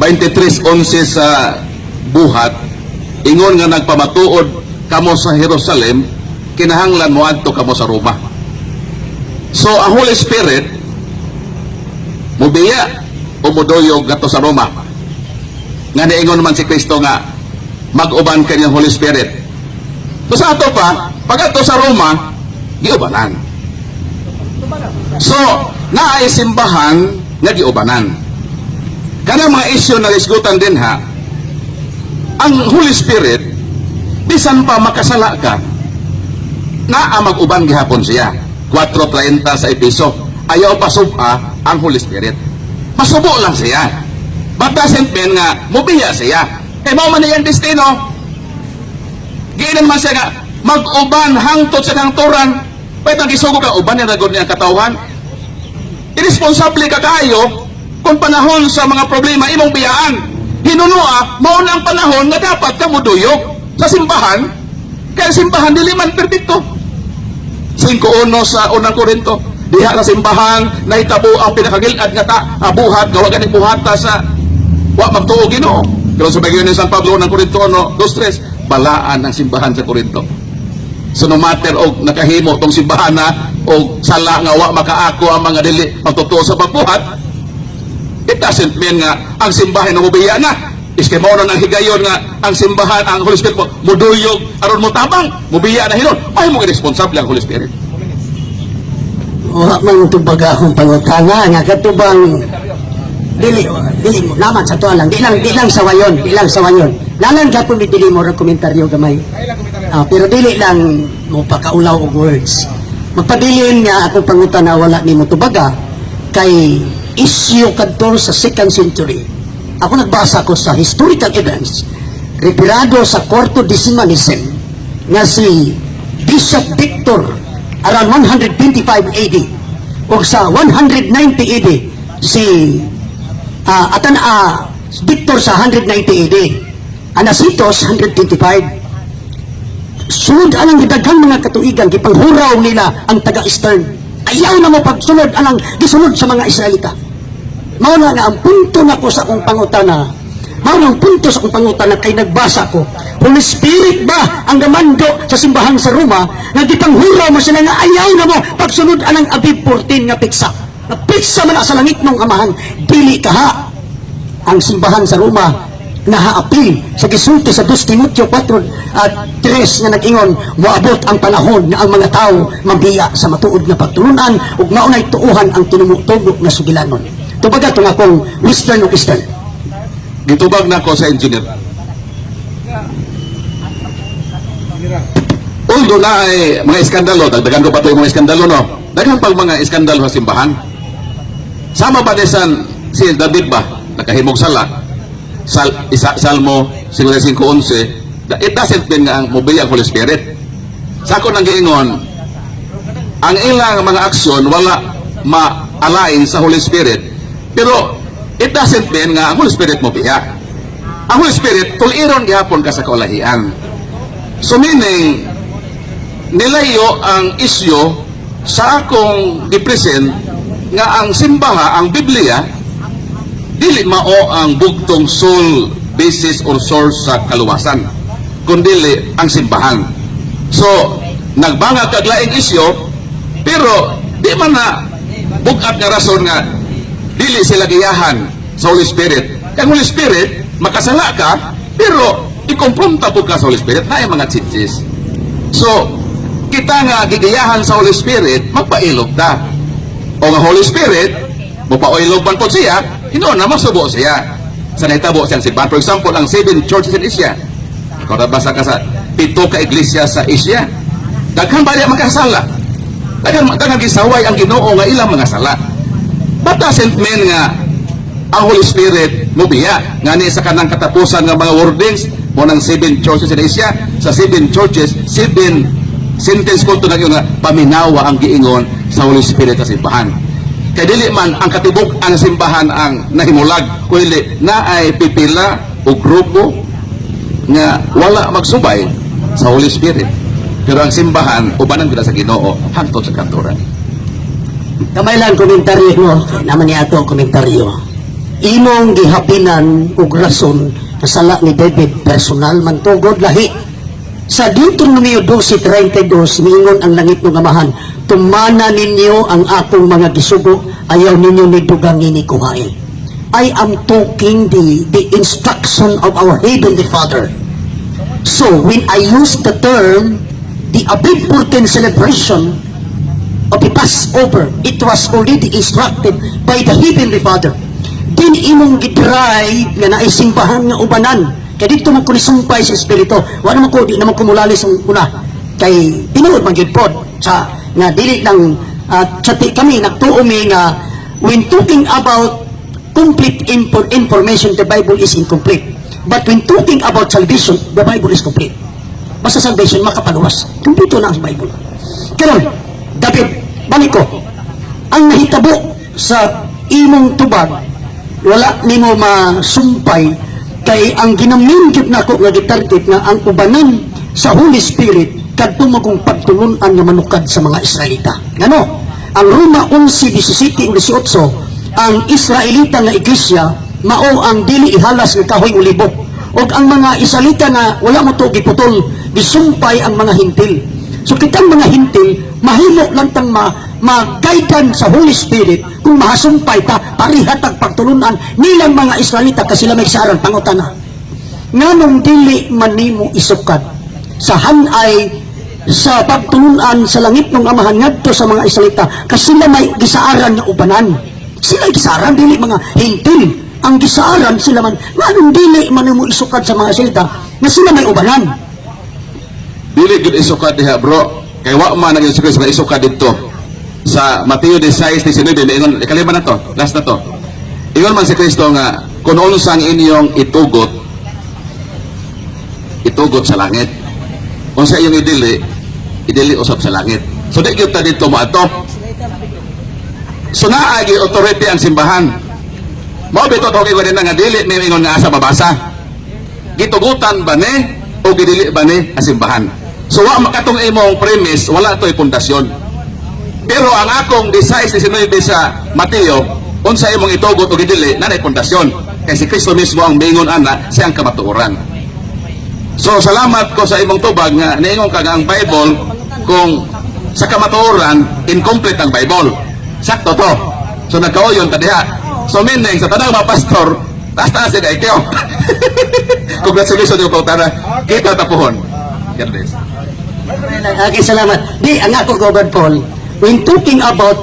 23:11 sa buhat ingon nga nagpamatuod kamo sa Jerusalem kinahanglan mo adto kamo sa Roma. So ang Holy Spirit mubiya o muduyog gato sa Roma nga niingon man si Kristo nga mag-uban kanyang Holy Spirit. So sa ato pa pag ato sa Roma giubanan. So naay simbahan nga giubanan. Kanang mga isyu na isgutan din ha, ang Holy Spirit, bisan pa makasala ka, naa mag-uban gihapon siya. 4:30 sa Episo. Ayaw pa suba ang Holy Spirit. Masubo lang siya. But doesn't mean nga, mubiya siya. Eh, mao man niyang destino. Giinan man siya nga, mag-uban hangtod sa hangturan. Pwede ang isugo ka, uban niya nagod niya katawan. Irresponsable ka kayo, kung panahon sa mga problema imong biyaan. Hinunua, mao na ang panahon nga dapat ka muduyog sa simbahan, kaya simbahan dili man perpekto. 5:1 sa unang Korinto, diha sa simbahan nahitabo ang pinakagilad nga buhat, gawa gani buhata sa wa magtuo Ginoo. Pero sa bagay ni San Pablo ng Korinto 2:3, balaan ang simbahan sa Korinto. So no matter og nakahimo tong simbahan na og sala nga wa makaako ang mga dili pagtutuo sa pagbuhat, it doesn't mean nga ang simbahan na mubiya na. Iske mo na ng higayon nga ang simbahan, ang Holy Spirit mo, muduyog, aron mo tabang, mubiya na hinon. Ay mo irresponsable ang Holy Spirit. Wa man tubagahong pangutana nga katubang dili mo naman sa tuwa lang di lang sawayon lalang gapon mi dili mo ra komentaryo gamay. Pero dili lang mo pakaulaw og words. Magpabilin nga akong pangutana wala nimo tubaga kay issue kadto sa 2nd century. Ako nagbasa ko sa historical events referado sa 4th decimanism nga si Bishop Victor around 125 AD o sa 190 AD si Victor sa 190 AD Anasitos 125. Sunod anang gidaghang mga katuigan gipanghuraw nila ang taga-Eastern. Ayaw na mo pagsunod anang gisunod sa mga Israelita. Mao na nga ang punto na ko sa akong pangutana. Mao na ang punto sa akong pangutana kay nagbasa ko. Holy Spirit ba ang gamando sa simbahan sa Roma nga gipanghuraw mo sila nga ayaw na mo pagsunod anang Abib 14 nga piksa. Na piksa man sa langit mong amahan, dili kaha ang simbahan sa Roma nahaapil sa gisulti sa 2 Timoteo 4:3 nga nag-ingon moabot ang panahon nga ang mga tao mabiya sa matuod nga pagtulunan ug maunay tuuhan ang tinumutubo nga sugilanon. Tubaga itong akong Western o Eastern. Gitubag na ko sa engineer. Although na ay mga iskandalo, dagdagan ko pa ito yung mga iskandalo, no? Daghang pag mga iskandalo sa simbahan. Sama ba desan si David ba? Nakahimog sala. Salmo 55:11. It doesn't mean nga ang mubiya ang Holy Spirit. Sa ako nang giingon, ang ilang mga aksyon wala ma-align sa Holy Spirit. Pero it doesn't mean nga ang Holy Spirit mo biya. Ang Holy Spirit, tuliron gihapon ka sa kaulahian. So meaning, nilayo ang isyo sa akong gipresent nga ang simbaha, ang Biblia, dili mao ang bugtong sole basis or source sa kaluwasan, kundi ang simbahan. So, nagbanga kaglaing isyo, pero di man na bugat nga rason nga dili sila giyahan sa Holy Spirit. Kaya Holy Spirit, makasala ka, pero ikumpronta po ka sa Holy Spirit na mga tsitsis. So, kita nga gigayahan sa Holy Spirit, magpailog ta. O nga Holy Spirit, mapailog man po siya, hinoon na masubo siya. Sa nahitabo siyang simbahan. For example, ang 7 churches in Asia. Ikaw nabasa ka sa 7 ka iglesia sa Asia. Daghang bali makasala. Daghang gisaway ang Ginoo nga ilang mga sala. But doesn't mean nga ang Holy Spirit mubiya. Nga ni sa kanang katapusan ng mga wordings mo ng 7 churches in Asia. Sa 7 churches, 7 sentence ko ito na yun nga paminawa ang giingon sa Holy Spirit sa simbahan. Kaya dili man ang katibok ang simbahan ang nahimulag, kundi na ay pipila o grupo nga wala magsubay sa Holy Spirit. Pero ang simbahan, ubanan kita sa Ginoo, hangtod sa kanturan. Kamay lang komentaryo no, kaya naman niya ito ang komentaryo. Imong gihapinan og rason na sala ni David personal man tugod lahi. Sa Deuteronomio 12:32 miingon ang langit ng amahan, tumana ninyo ang akong mga gisugo, ayaw ninyo ni dugangi ni kuhain. I am talking the instruction of our Heavenly Father. So when I use the term the Abib Purken celebration of the Passover, it was already instructed by the Heavenly Father. Din imong gidrive nga naisimbahan nga ubanan. Kaya dito man ko nisumpay sa Espiritu. Wala naman ko, di naman kumulalis ang una. Kay tinuod man yun po. Sa, nga dili lang, kami nagtuumi nga, when talking about complete information, the Bible is incomplete. But when talking about salvation, the Bible is complete. Basta salvation, makapaluwas. Kompleto na ang Bible. Kaya, David, balik ko, ang nahitabo sa imong tubag, wala nimo masumpay, kay ang ginaminggit na ako nga gitarget nga ang ubanan sa Holy Spirit kadto mo kong pagtulunan nga manukad sa mga Israelita. Ngano? Ang Roma 11:17 o 18, ang Israelita nga iglesia mao ang dili ihalas nga kahoy ulibo. Og ang mga Israelita nga wala mo to giputol, gisumpay ang mga hintil. So kitang mga hintil mahimo lang tang mag-guidean sa Holy Spirit kung mahasumpay ta parihat ang pagtulunan nilang mga Israelita kasi sila may sarang pangutana. Nganong dili man nimo isukad sa hanay sa pagtulunan sa langit ng amahan ngadto sa mga Israelita kasi sila may gisaaran nga ubanan. Sila gisaaran dili mga hintil. Ang gisaaran sila man nganong dili man nimo isukad sa mga Israelita nga sila may ubanan. Dili gud isukad diha bro. Kay wa man naging Kristo nga isukad dito. Sa Mateo 16:19 ingon ikalima na to, last na to. Ingon man si Kristo nga kung unsang inyong itugot sa langit. Kung sa inyong idili usab sa langit. So di gyud ta dito mo ato. So naa gi authority ang simbahan. Mao bito to kay nga dili may ingon nga asa mabasa. Gitugutan ba ni o gidili ba ni ang simbahan? So wa makatong imong premise, wala to'y pundasyon. Pero ang akong 16:19 sa Mateo, unsa imong itugot o gidili, nanay pundasyon. Kay si Kristo mismo ang mingon ana siyang kamatuoran. So salamat ko sa imong tubag nga niingon ka nga ang Bible kung sa kamatuoran incomplete ang Bible. Sakto to. So nagkauyon ta diha. So meaning sa tanang mga pastor, taas-taas din kay kayo. Congratulations yung pautara. Kita tapuhon. God bless. Okay, salamat. Di, ang ako, Governor Paul, when talking about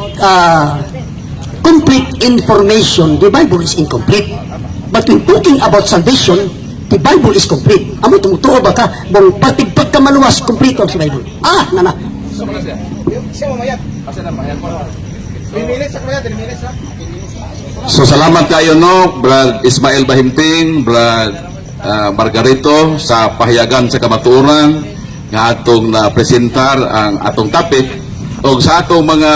complete information, the Bible is incomplete. But when talking about salvation, the Bible is complete. Amo tumutuo ba ka? Bang patigpag ka maluwas, complete ang sa Bible. Nana. Siya mamayat. Asa na mayat po? 3 minutes sa kumayat, 3 minutes ha? So salamat kayo no, Brad Ismael Bahimting, Brad Margarito sa pahayagan sa kamatuoran nga atong na-presentar ang atong topic o sa atong mga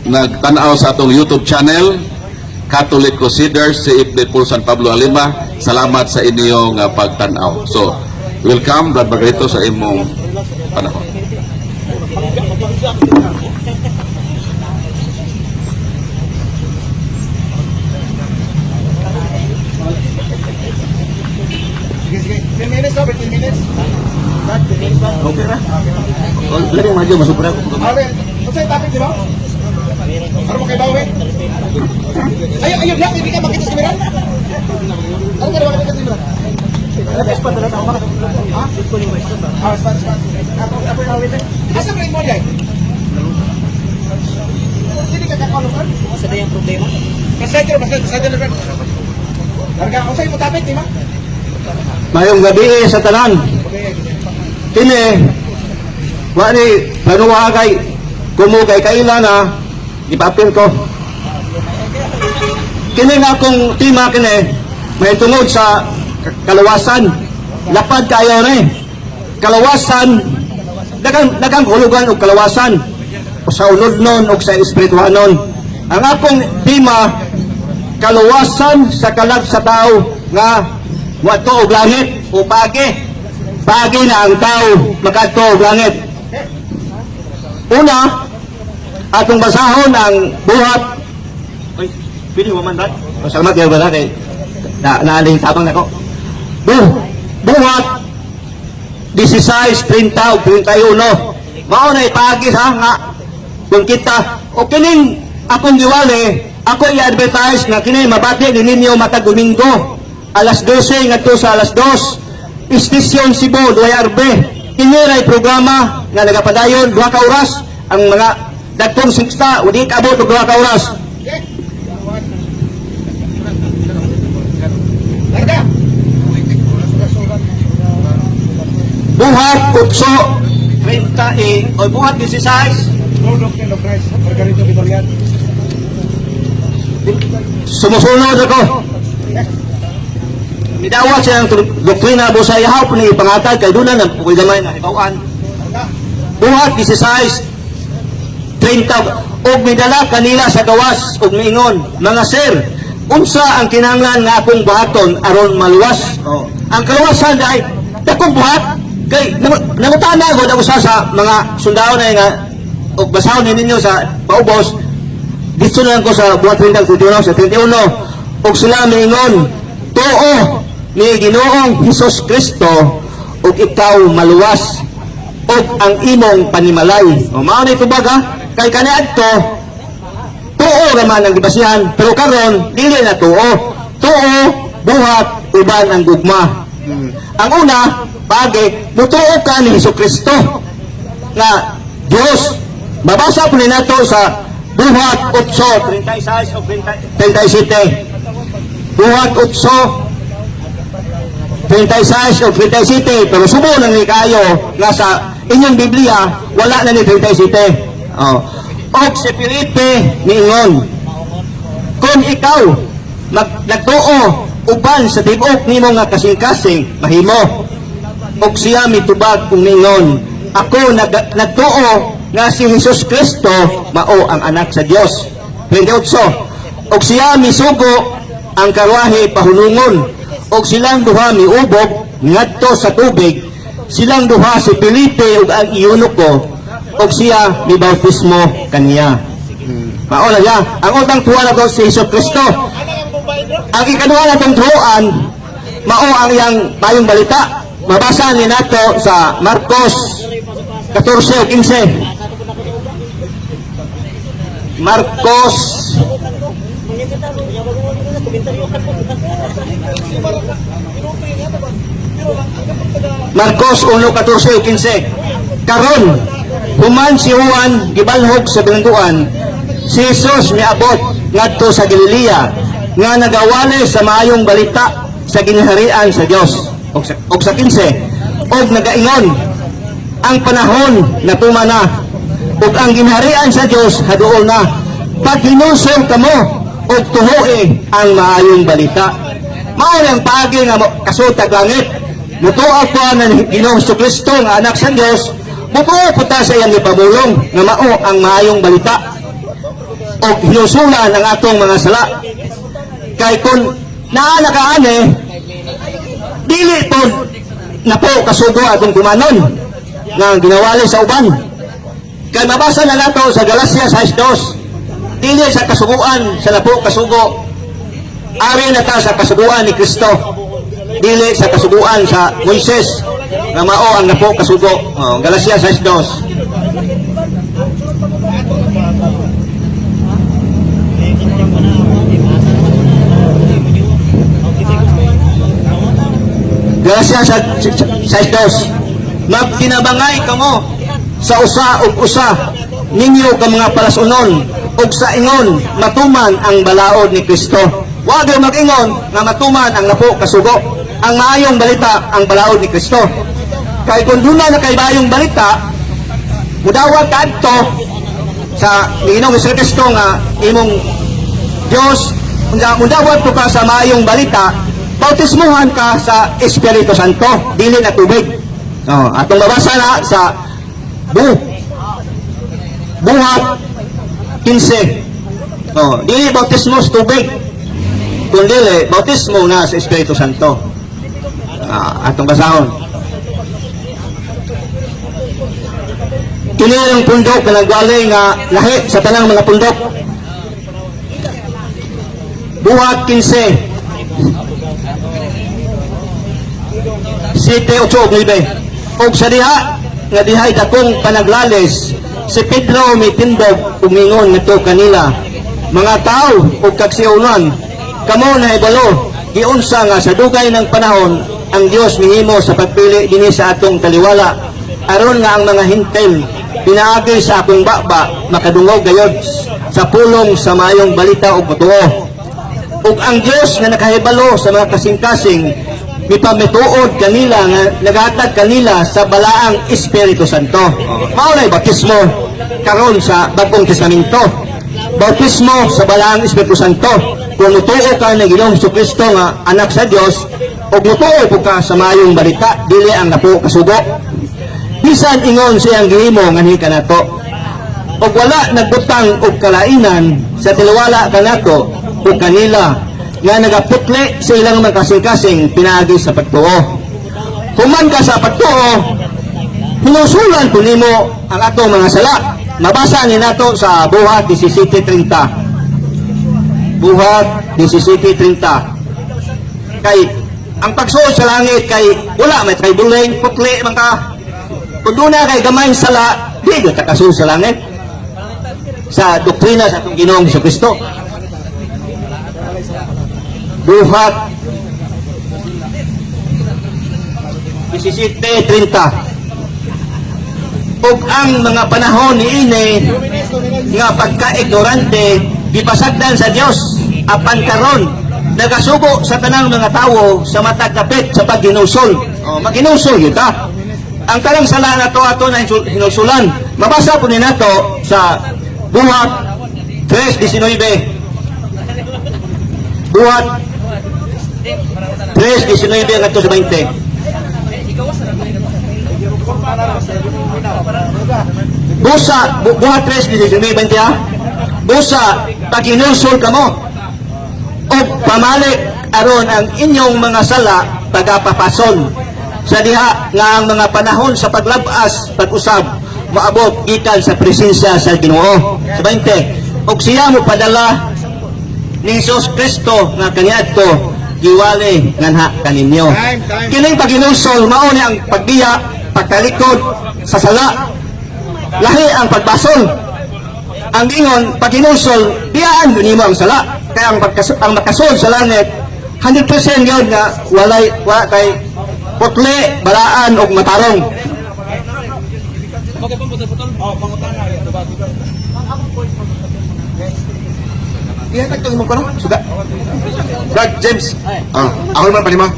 nagtanaw sa atong YouTube channel Catholic Crusaders si Ibn Paul San Pablo Alima. Salamat sa inyong pagtanaw. So welcome Brad Margarito sa imong panahon. Sige. 10 minutes ha, 15 minutes. Okay ra. Lagi maju masuk ra. Okay. Kung sa'yo topic, di ba? Ano mo kay Bawi? Ayun, lang, hindi ka makita sa kamera? Ano ka na makita sa kamera? Ha? Spanish. Asa mo yung mo dyan? Hindi ka kakalokan? Asa na yung problema? Pasaydo na rin. Larga, kung sa'yo mo topic, di ba? Mayong gabi sa tanan. Kini wani panuwagay kumugay kaila na ipapil ko. Kini nga akong tema kini may tungod sa kalawasan. Lapad kayo ni. Kalawasan dagang hulugan og kalawasan sa ulod nun o sa espirituhanon. Ang akong tema kalawasan sa kalag sa tao nga wato og langit o pagi. Pagi na ang tao makadto og langit. Una, Atong basahon ang buhat. Ay, pili mo man dahil. Salamat kayo ba dahil? Naaling tabang na ko. Buhat 16, 30, 31. Mao na ipagis ha nga kung kita o kining akong giwali, ako i-advertise na kini mabati din ninyo matag Domingo alas 12 ngadto sa alas 2 Istasyon Cebu DYRB. Kini ray programa nga nagapadayon 2 ka oras ang mga dagkong singsta o di kaabot og 2 ka oras. Larga! Buhat 8, 30 o buhat 16 Lulok ni Locrais, Margarito Vitorian. sumusunod ako. Midawat siya ang doktrina busa yahaw po ni pangatag kay doon na pukoy gamay na hibawaan. Buhat 16, 30 og midala kanila sa gawas og miingon, mga sir, unsa ang kinahanglan nga akong buhaton aron maluwas? Oh. Ang kaluwasan dai dakong buhat kay nangutana ko usa sa mga sundao na nga og basahon ninyo sa paubos. Dito na lang ko sa buhat 31 sa 31 og sila miingon, tuo ni Ginoong Hesus Kristo ug ikaw maluwas og ang imong panimalay. O mao ni tubag ha kay kaniadto tuo raman ang gibasihan pero karon dili na tuo. Tuo buhat uban ang gugma. Ang una pagi mutuo ka ni Hesus Kristo nga Dios. Mabasa po nato sa buhat 8, 36 o 37. Buhat 8, 36 o 37 pero subo lang ni kayo nga sa inyong Biblia wala na ni 37. Oh. Og si Felipe niingon, kung ikaw nagtuo uban sa tibok nimo nga kasing-kasing mahimo. Og siya mitubag kung niingon, ako nagtuo nga si Hesus Kristo mao ang anak sa Dios. 28. Og siya misugo ang karwahe pahunungon og silang duha miubog ngadto sa tubig. Silang duha si Felipe ug ang eunuko og siya mibautismo kaniya. Mao na siya. Ang utang tuwa na to si Hesus Kristo. Ang ikaduha na tong turuan mao ang iyang mayong balita. Mabasa ni nato sa Marcos 14 o 15. Marcos Marcos 1:14-15. Karon human si Juan gibalhog sa bilangguan, si Jesus miabot ngadto sa Galilea nga nagawali sa maayong balita sa ginharian sa Dios. Og sa 15 og nagaingon, ang panahon natuman na ug ang ginharian sa Dios haduol na. Pag hinusol kamo og tuhoe ang maayong balita. Mao ang paagi nga kasutag langit. Mutuo ko na Ginoong Kristo nga anak sa Dios. Mutuo po ta sa iyang ipamulong nga mao ang maayong balita. Og hinusulan ang atong mga sala. Kay kun naa nakaani dili pod napo kasugo atong kumanon nga ginawali sa uban. Kaya mabasa na nato sa Galacia 6:2, dili sa kasuguan sa napo kasugo. Ari na ta sa kasuguan ni Kristo. Dili sa kasuguan sa Moises nga mao ang napo kasugo. Galacia 6:2. Galacia 6:2. Magtinabangay kamo sa usa ug usa ninyo ka mga palasunon ug sa ingon matuman ang balaod ni Kristo. Wa gyud mag-ingon nga matuman ang napo kasugo. Ang maayong balita ang balaod ni Kristo. Kay kun duna na kay bayong balita, mudawat kadto sa Ginoong Kristo nga imong Dios, mudawat ko ka sa maayong balita, bautismuhan ka sa Espiritu Santo, dili na tubig. Atong babasa na sa buhat 15. Dili bautismo sa tubig, kundi bautismo na sa Espiritu Santo. Atong basahon. 15 Kini ang pundok nga nagwali nga lahi sa tanang mga pundok. Buhat 15. 7-8 og sa diha nga dihay dakong panaglales si Pedro mitindog umingon ngadto kanila, mga tao ug kagsiunan, kamo na ibalo giunsa nga sa dugay ng panahon ang Dios mihimo sa pagpili dinhi sa atong taliwala aron nga ang mga hintel pinaagi sa akong baba makadungog gayod sa pulong sa mayong balita ug matuo. Ug ang Dios nga nakahibalo sa mga kasing-kasing mipamituod kanila nga naghatag kanila sa balaang Espiritu Santo. Mao nay bautismo karon sa Bagong Testamento. Bautismo sa balaang Espiritu Santo. Kung mutuo ka na Ginoong Jesucristo nga anak sa Dios ug mutuo po ka sa mayong balita dili ang napo kasugo. Bisan ingon siyang gihimo nga ni kanato. Ug wala nagbutang og kalainan sa tiliwala kanato ug kanila nga nagaputli sa ilang mga kasing-kasing pinaagi sa pagtuo. Human ka sa pagtuo, hinusulan po nimo ang atong mga sala. Mabasa ni nato sa Buhat 17:30. Buhat 17:30. Kay ang pagsuot sa langit kay wala may kay buling putli man ka. Kung doon na kay gamay sala, di ka takasuot sa langit. Sa doktrina sa atong Ginoong Jesucristo. Buhat 17:30. Ug ang mga panahon ni ini nga pagka-ignorante gipasagdan sa Dios apan karon nagasugo sa tanang mga tawo sa matag kapit sa pagginusol. Maginusol yun ta. Ang tanang sala na to ato na hinusulan. Mabasa po ni nato sa Buhat 3:19. Buhat 3:19 ngadto sa 20. Busa, Buhat 3:19 ha. Busa paginusol kamo o pamalik aron ang inyong mga sala pagapapason sa diha nga ang mga panahon sa paglabas pag-usab maabot gikan sa presensya sa Ginoo. Sa 20, og siya mo padala ni Jesus Kristo nga kaniadto giwali nganha kaninyo. Kining paginusol mao ni ang pagbiya, pagtalikod sa sala. Lahi ang pagbasol. Ang ingon paginusol biyaan nimo ang sala. Kaya ang makasol sa langit 100% yun nga wala kay putli, balaan og matarong. Ihatag to mo ko no? Suga. Brad James. Ako naman pa nimo.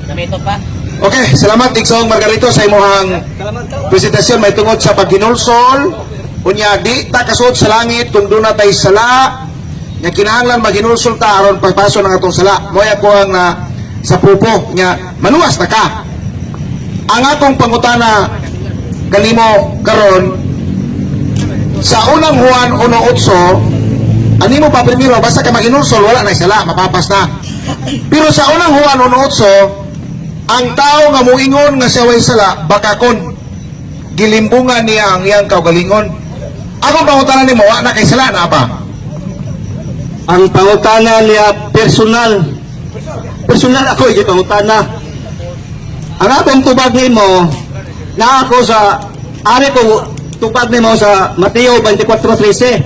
Gamito pa. Okay, salamat Igsong Margarito sa imong presentasyon may tungod sa paghinulsol. Unya di ta kasuot sa langit kung doon na tay sala nga kinahanglan maghinulsol ta aron pagpaso ng atong sala. Moy ako ang sa pupo nya manuwas ta ka. Ang atong pangutana kanimo karon sa unang Juan 1:8 ani mo pa primero basta ka maghinulsol wala na sala mapapas na. Pero sa unang Juan 1:8 ang tao nga muingon nga siya way sala bakakon gilimbungan niya ang iyang kaugalingon. Akong pangutana nimo wa na kay sala na ba? Ang pangutana niya personal. Personal ako yung pangutana. Ang akong tubag nimo na ako sa ari ko tubag nimo sa Mateo 24:13.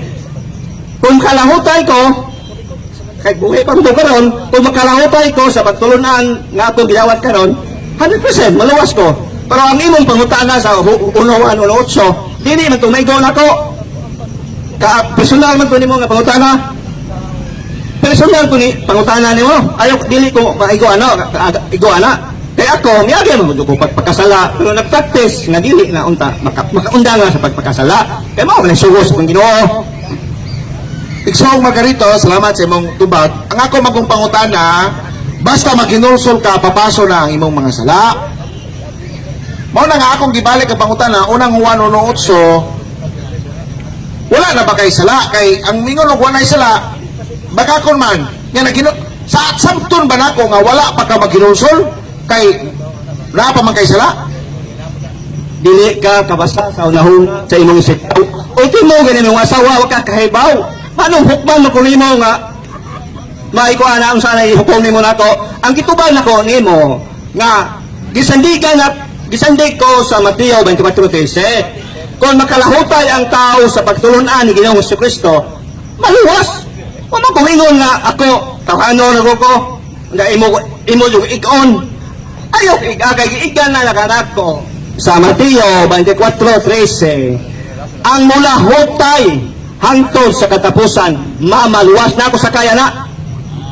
Kung kalahutay ko kay buhay pa ko karon, kung makalahutay ko sa pagtulunan nga akong gidawat karon, 100% malawas ko. Pero ang imong pangutana sa 1:8, dili man tumaygon ako. Personal man ko nimo nga pangutana. Personal ko ni pangutana nimo. Ayo dili ko maigo igo ana. Kaya ako miyagi man ko pagpakasala, pero nagpractice nga dili na unta makaunda nga sa pagpakasala. Kaya mao man sugos kung Ginoo. Igsong Margarito, salamat sa imong tubag. Ang ako magong pangutana, basta maghinulsol ka, papaso na ang imong mga sala. Mao na nga akong gibalik ang pangutana, unang Juan 1:8, wala na ba kay sala? Kay ang mingon og wala sala, bakakon man. Nga sa samton ba nako nga wala pa ka maghinulsol? Kay wala pa man kay sala? dili ka kabasa sa unahon sa imong sitaw. Ultimo ganin mong asawa wa ka kahibaw. Manong hukman mo kuno mo nga maikuan na ang sana ihukom nimo nako. Ang gitubag nako nimo nga gisandig ko sa Mateo 24:13. Kung makalahutay ang tao sa pagtulunan ni Ginoong Jesucristo, maluwas. Wa man kumingon nga ako tawhano na ko nga imo yung ikon. Ayo igagay igan na nakanak ko sa Mateo 24:13. Ang mula hutay hangtod sa katapusan, mamaluwas na ako sa kaya na.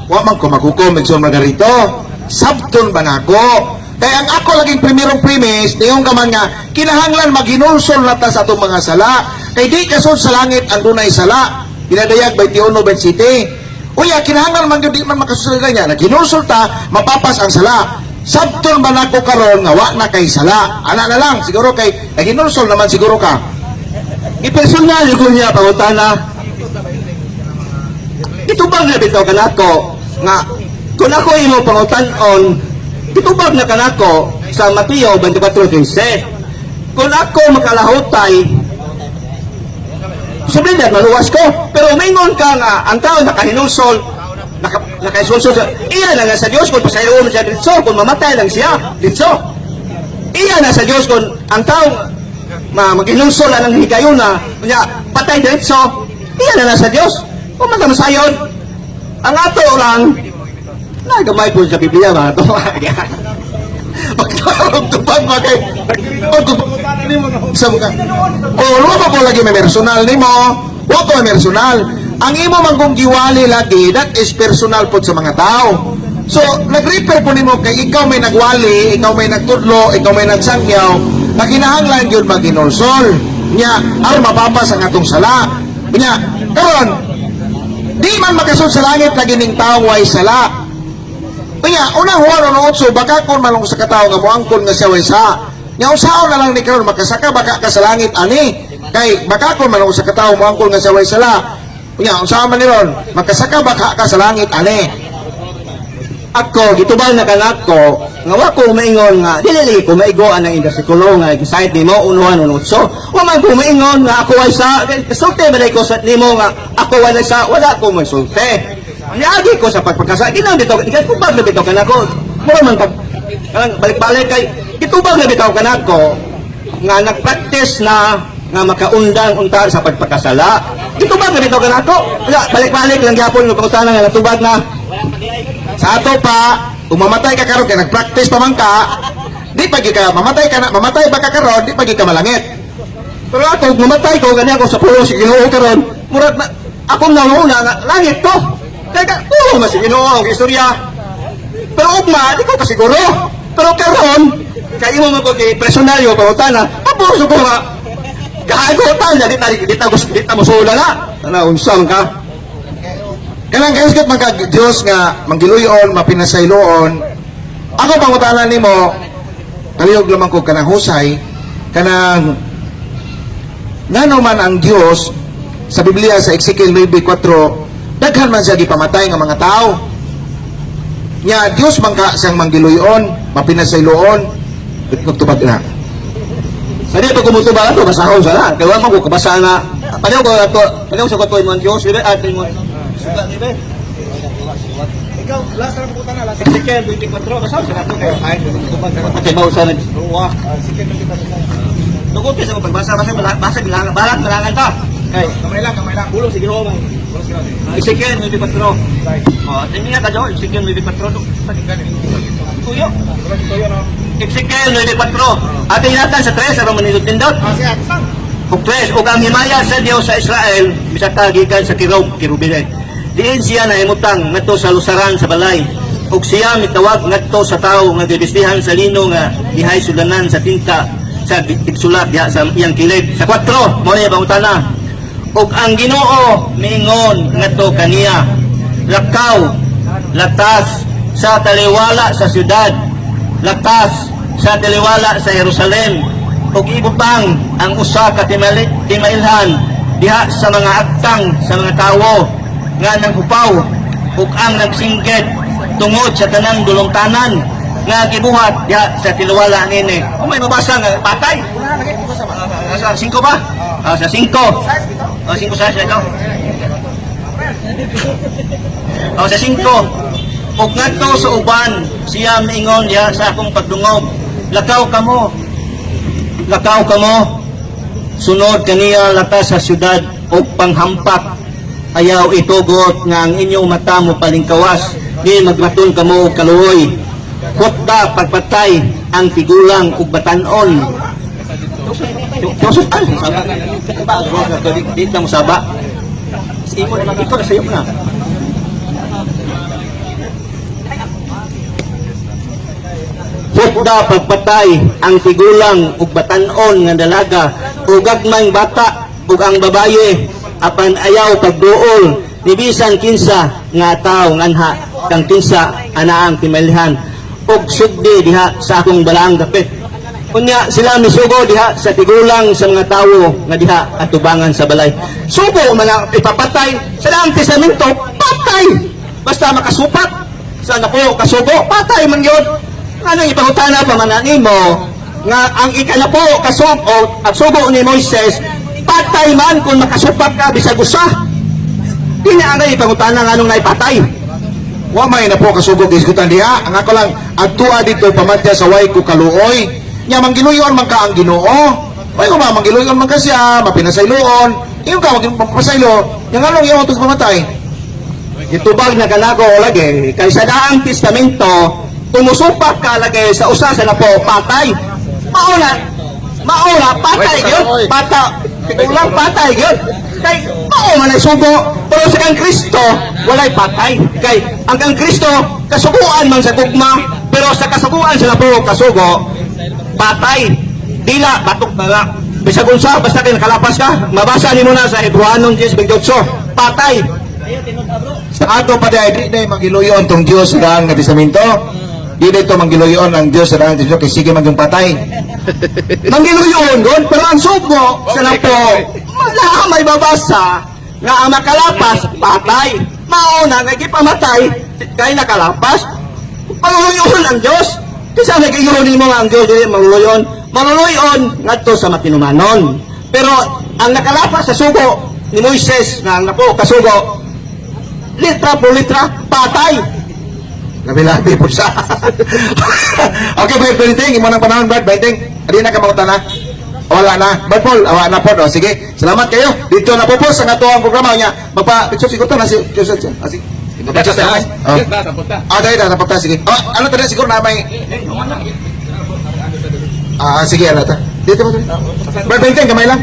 Wa man ko maghukom, Igsoon Margarito. Sabton ba nako? Kaya ang ako laging primerong premise, niyong kaman nga, kinahanglan maghinulsol na ta sa atong mga sala. Kay di kasod sa langit ang dunay sala. Pinadayag 21:27. Uya, kinahanglan man di man makasunod niya. Naghinulsol ta, mapapas ang sala. Sabton ba nako karon nga wa na kay sala? Ana na lang, siguro kay naghinulsol naman siguro ka. Ipersonal ko niya pangutana. Itubag na bitaw kanako nga kung ako imo pangutan-on, itubag na kanako sa Mateo 24:13. Kung ako makalahutay, sabihin na maluwas ko, pero umingon ka nga ang tao nakahinulsol, nakaisulsol sa iya na nga sa Diyos kung pasayoon siya dito, kung mamatay lang siya dito. Iya na sa Diyos kung ang tao maghinulsol lang ng higayon na patay dito, iya na sa Diyos. Kung magkamasayon, ang ato lang, nagamay po sa Biblia ba ito? Magtawag ba kay sa mga luwa pa po lagi may personal nimo, wa to may personal. Ang imo manggong giwali lagi, that is personal po sa mga tao. So nag-refer po nimo kay ikaw may nagwali, ikaw may nagtudlo, ikaw may nagsangyaw, na kinahanglan gyud maghinulsol nya aron mapapas ang atong sala nya karon di man makasud sa langit lagi ning taong way sala. Kaya, unang Juan 1:8, baka kung malong sa katao nga moangkon nga siya way sa. Nga usaon na lang ni karon makasaka baka ka sa langit ani. Kay baka kung malong sa katao moangkon nga siya way sala. Kaya usaon man ni ron makasaka baka ka sa langit ani. Ako, gitubal na kanako, nga wa ko maingon nga, dili ko maigoan ang indasikulo nga, gisahit ni mo, unuhan unutso. Wa man ko maingon nga ako ay sa, sulti ba ko sa nimo nga, ako ay sa, wala ko may sulti. Niagi ko sa pagpagkasa, ginang bitaw, itubag na bitaw kanako. Mura man pag, balik-balik kay, itubag na bitaw kanako, nga nagpractice na, nga makaundang unta sa pagpagkasala. Itubag na bitaw kanako, balik-balik lang yapon ng pangutana nga natubag na, Sa ato pa, kung mamatay ka karon kay nagpractice pa man ka, di pagi ka mamatay ka na, mamatay ba ka karon, di pagi ka malangit. pero ako, mamatay ko, ganyan ako sa pulo, si Ginoo karon, murag na, akong nauna nga, langit to. Kaya pulo mas si Ginoo ang istorya. Pero ugma, di ko kasiguro. Pero karon, kaya mo mo ko kay personalyo, pangutana, papuso ko nga, kahagotan na, di ta musula na. Ano, unsang ka? Kanang kaisgot magka Dios nga manggiluyon, mapinasayloon. Ako pangutanan nimo, kaliyog lamang ko kanang husay, kanang ngano man ang Dios sa Biblia sa Ezekiel 9:4, daghan man siya gipamatay nga mga tao. Nya Dios man ka siyang manggiluyon, mapinasayloon. Kung tubag na. Sadi pag kumutuba ato, basahon sana. Kaya mo ko kabasa na. Pareho ko ato, pareho sa katoy mo ang Diyos, libe at mo. Ikaw, last na pupunta na, last na. Ezekiel 24, basahon sa ato kayo. Ay, okay, mausa na. Ruwa. Ezekiel 24. Dugot sa pagbasa, basa bilangan, balat bilangan ta. Kay, kamay lang. Bulong si Ginoo mo. Ezekiel 24. Oh, tingnan ka daw, Ezekiel 24. Tuyo. Ezekiel 94. Ating natin sa 3, sa Romanilot Tindot. Kung 3, ug ang himaya sa Dios sa Israel, bisata gikan sa kirubile. Diin siya na imutang ngadto sa lusaran sa balay. Ug siya mitawag ngadto sa tawo nga gibistihan sa lino nga dihay sulanan sa tinta sa tigsulat diha sa iyang kilid. Sa 4, mo ni bangutana. Ug ang Ginoo miingon ngadto kaniya, lakaw, latas sa taliwala sa syudad, latas sa taliwala sa Jerusalem, ug ibutang ang usa ka timailhan diha sa mga aktang sa mga tawo nga nanghupaw ug ang nagsinggit tungod sa tanang dulongtanan nga gibuhat ya sa tiluwala nini. O may mabasa nga patay. Sa 5 ba? Sa 5. 5 sa ito. Sa 5. Ug ngadto sa uban siya miingon ya sa akong pagdungog. Lakaw kamo. Sunod kaniya latas sa syudad o panghampak. Ayaw itugot nga ang inyong mata mo palingkawas. Di magmaton kamo og kaluoy. Kutda pagpatay ang tigulang ug batanon. Joseph al saba. Di mo saba. Iko na sayo na. Kutda pagpatay ang tigulang ug batanon nga dalaga ug gagmayng bata ug ang babaye apan ayaw pagduol ni bisan kinsa nga tawo nganha kang kinsa anaang timalhan ug sugdi diha sa akong balaang dapit. Unya sila misugo diha sa tigulang sa mga tawo nga diha atubangan sa balay. Sugo mga ipapatay sa daang testamento, patay. Basta makasupat sa napo kasugo, patay man gyud. Anong ipangutana pa man nimo nga ang ikanapo kasugo at sugo ni Moises patay man kung makasupat ka bisag usa. Dili ana ipangutana nga anong naipatay. Wa may na po kasugod diskutan diha. Ang ako lang adtua dito pamatya sa way ko kaluoy. Nya manggiluyon man ka ang Ginoo. Way ko manggiluyon man ka siya, mapinasayloon. Iyo ka magpasaylo. Yang anong iyo tug pamatay. Itubag na kanago lagi kay sa daang testamento tumusupak ka lagi sa usa sa napo patay. Mauna patay gyud. Ulang patay gyud. Kay mao man ay sugo pero sa kang Kristo walay patay. Kay ang kang Kristo kasuguan man sa gugma pero sa kasuguan sa napo kasugo patay. Dila batok na nga. Bisag unsa basta kay nakalapas ka, mabasa nimo na sa Hebreanon 10:28. Patay. Sa ato pa di manggiluyon tong Dios sa daang nga testamento. Di dito manggiluyon ang Dios sa daang testamento kay sige man yung patay. Manggiluyon doon, pero ang sugo sa napo, wala may babasa nga ang makalapas, patay. Mauna, nagkipamatay, kaya nakalapas. Maluluyon ang Diyos. Kasi nag-iyon mo nga ang Diyos, maluluyon. Maluluyon ngadto sa matinumanon. Pero ang nakalapas sa sugo ni Moises, nga ang napo, kasugo, litra po litra, patay. Labi-labi po siya. Okay, Brad Benting, imo nang panahon, Brad Benting. Adi na ka makutan na? Wala na. Brad Paul, awa na po. O, sige, salamat kayo. Dito na po sa nga ang programa niya. Magpa-picture siguro na si Joseph. Sige. Picture tayo. Dahil na, napunta. Sige. Ano tayo siguro na may... sige, ano ta. Dito mo tayo. Brad Benting, kamay lang.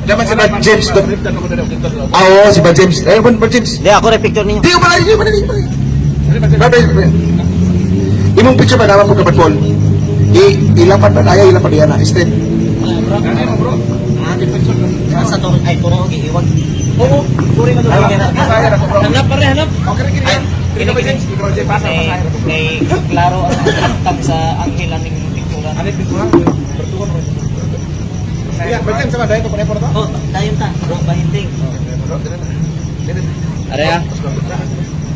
Daman si Brad James. Oo, si Brad James. Ayun, Brad James. Di ako rin picture ninyo. Di ko pala. Imong picture ba naman po kapag Paul? Ilapan ba? Ayaw ilapan diyan na. Straight. Sa turun ay turun og iwan. Oo, puri man hanap pare hanap. Kini pasa kay klaro ang tag sa anghel aning picture. Ani picture? Bertuon mo. Saya bagian sama dai to pare to. Oh, dayon ta. Bro bahinting. Area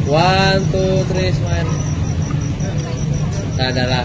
1, 2, 3 smile. Adalah.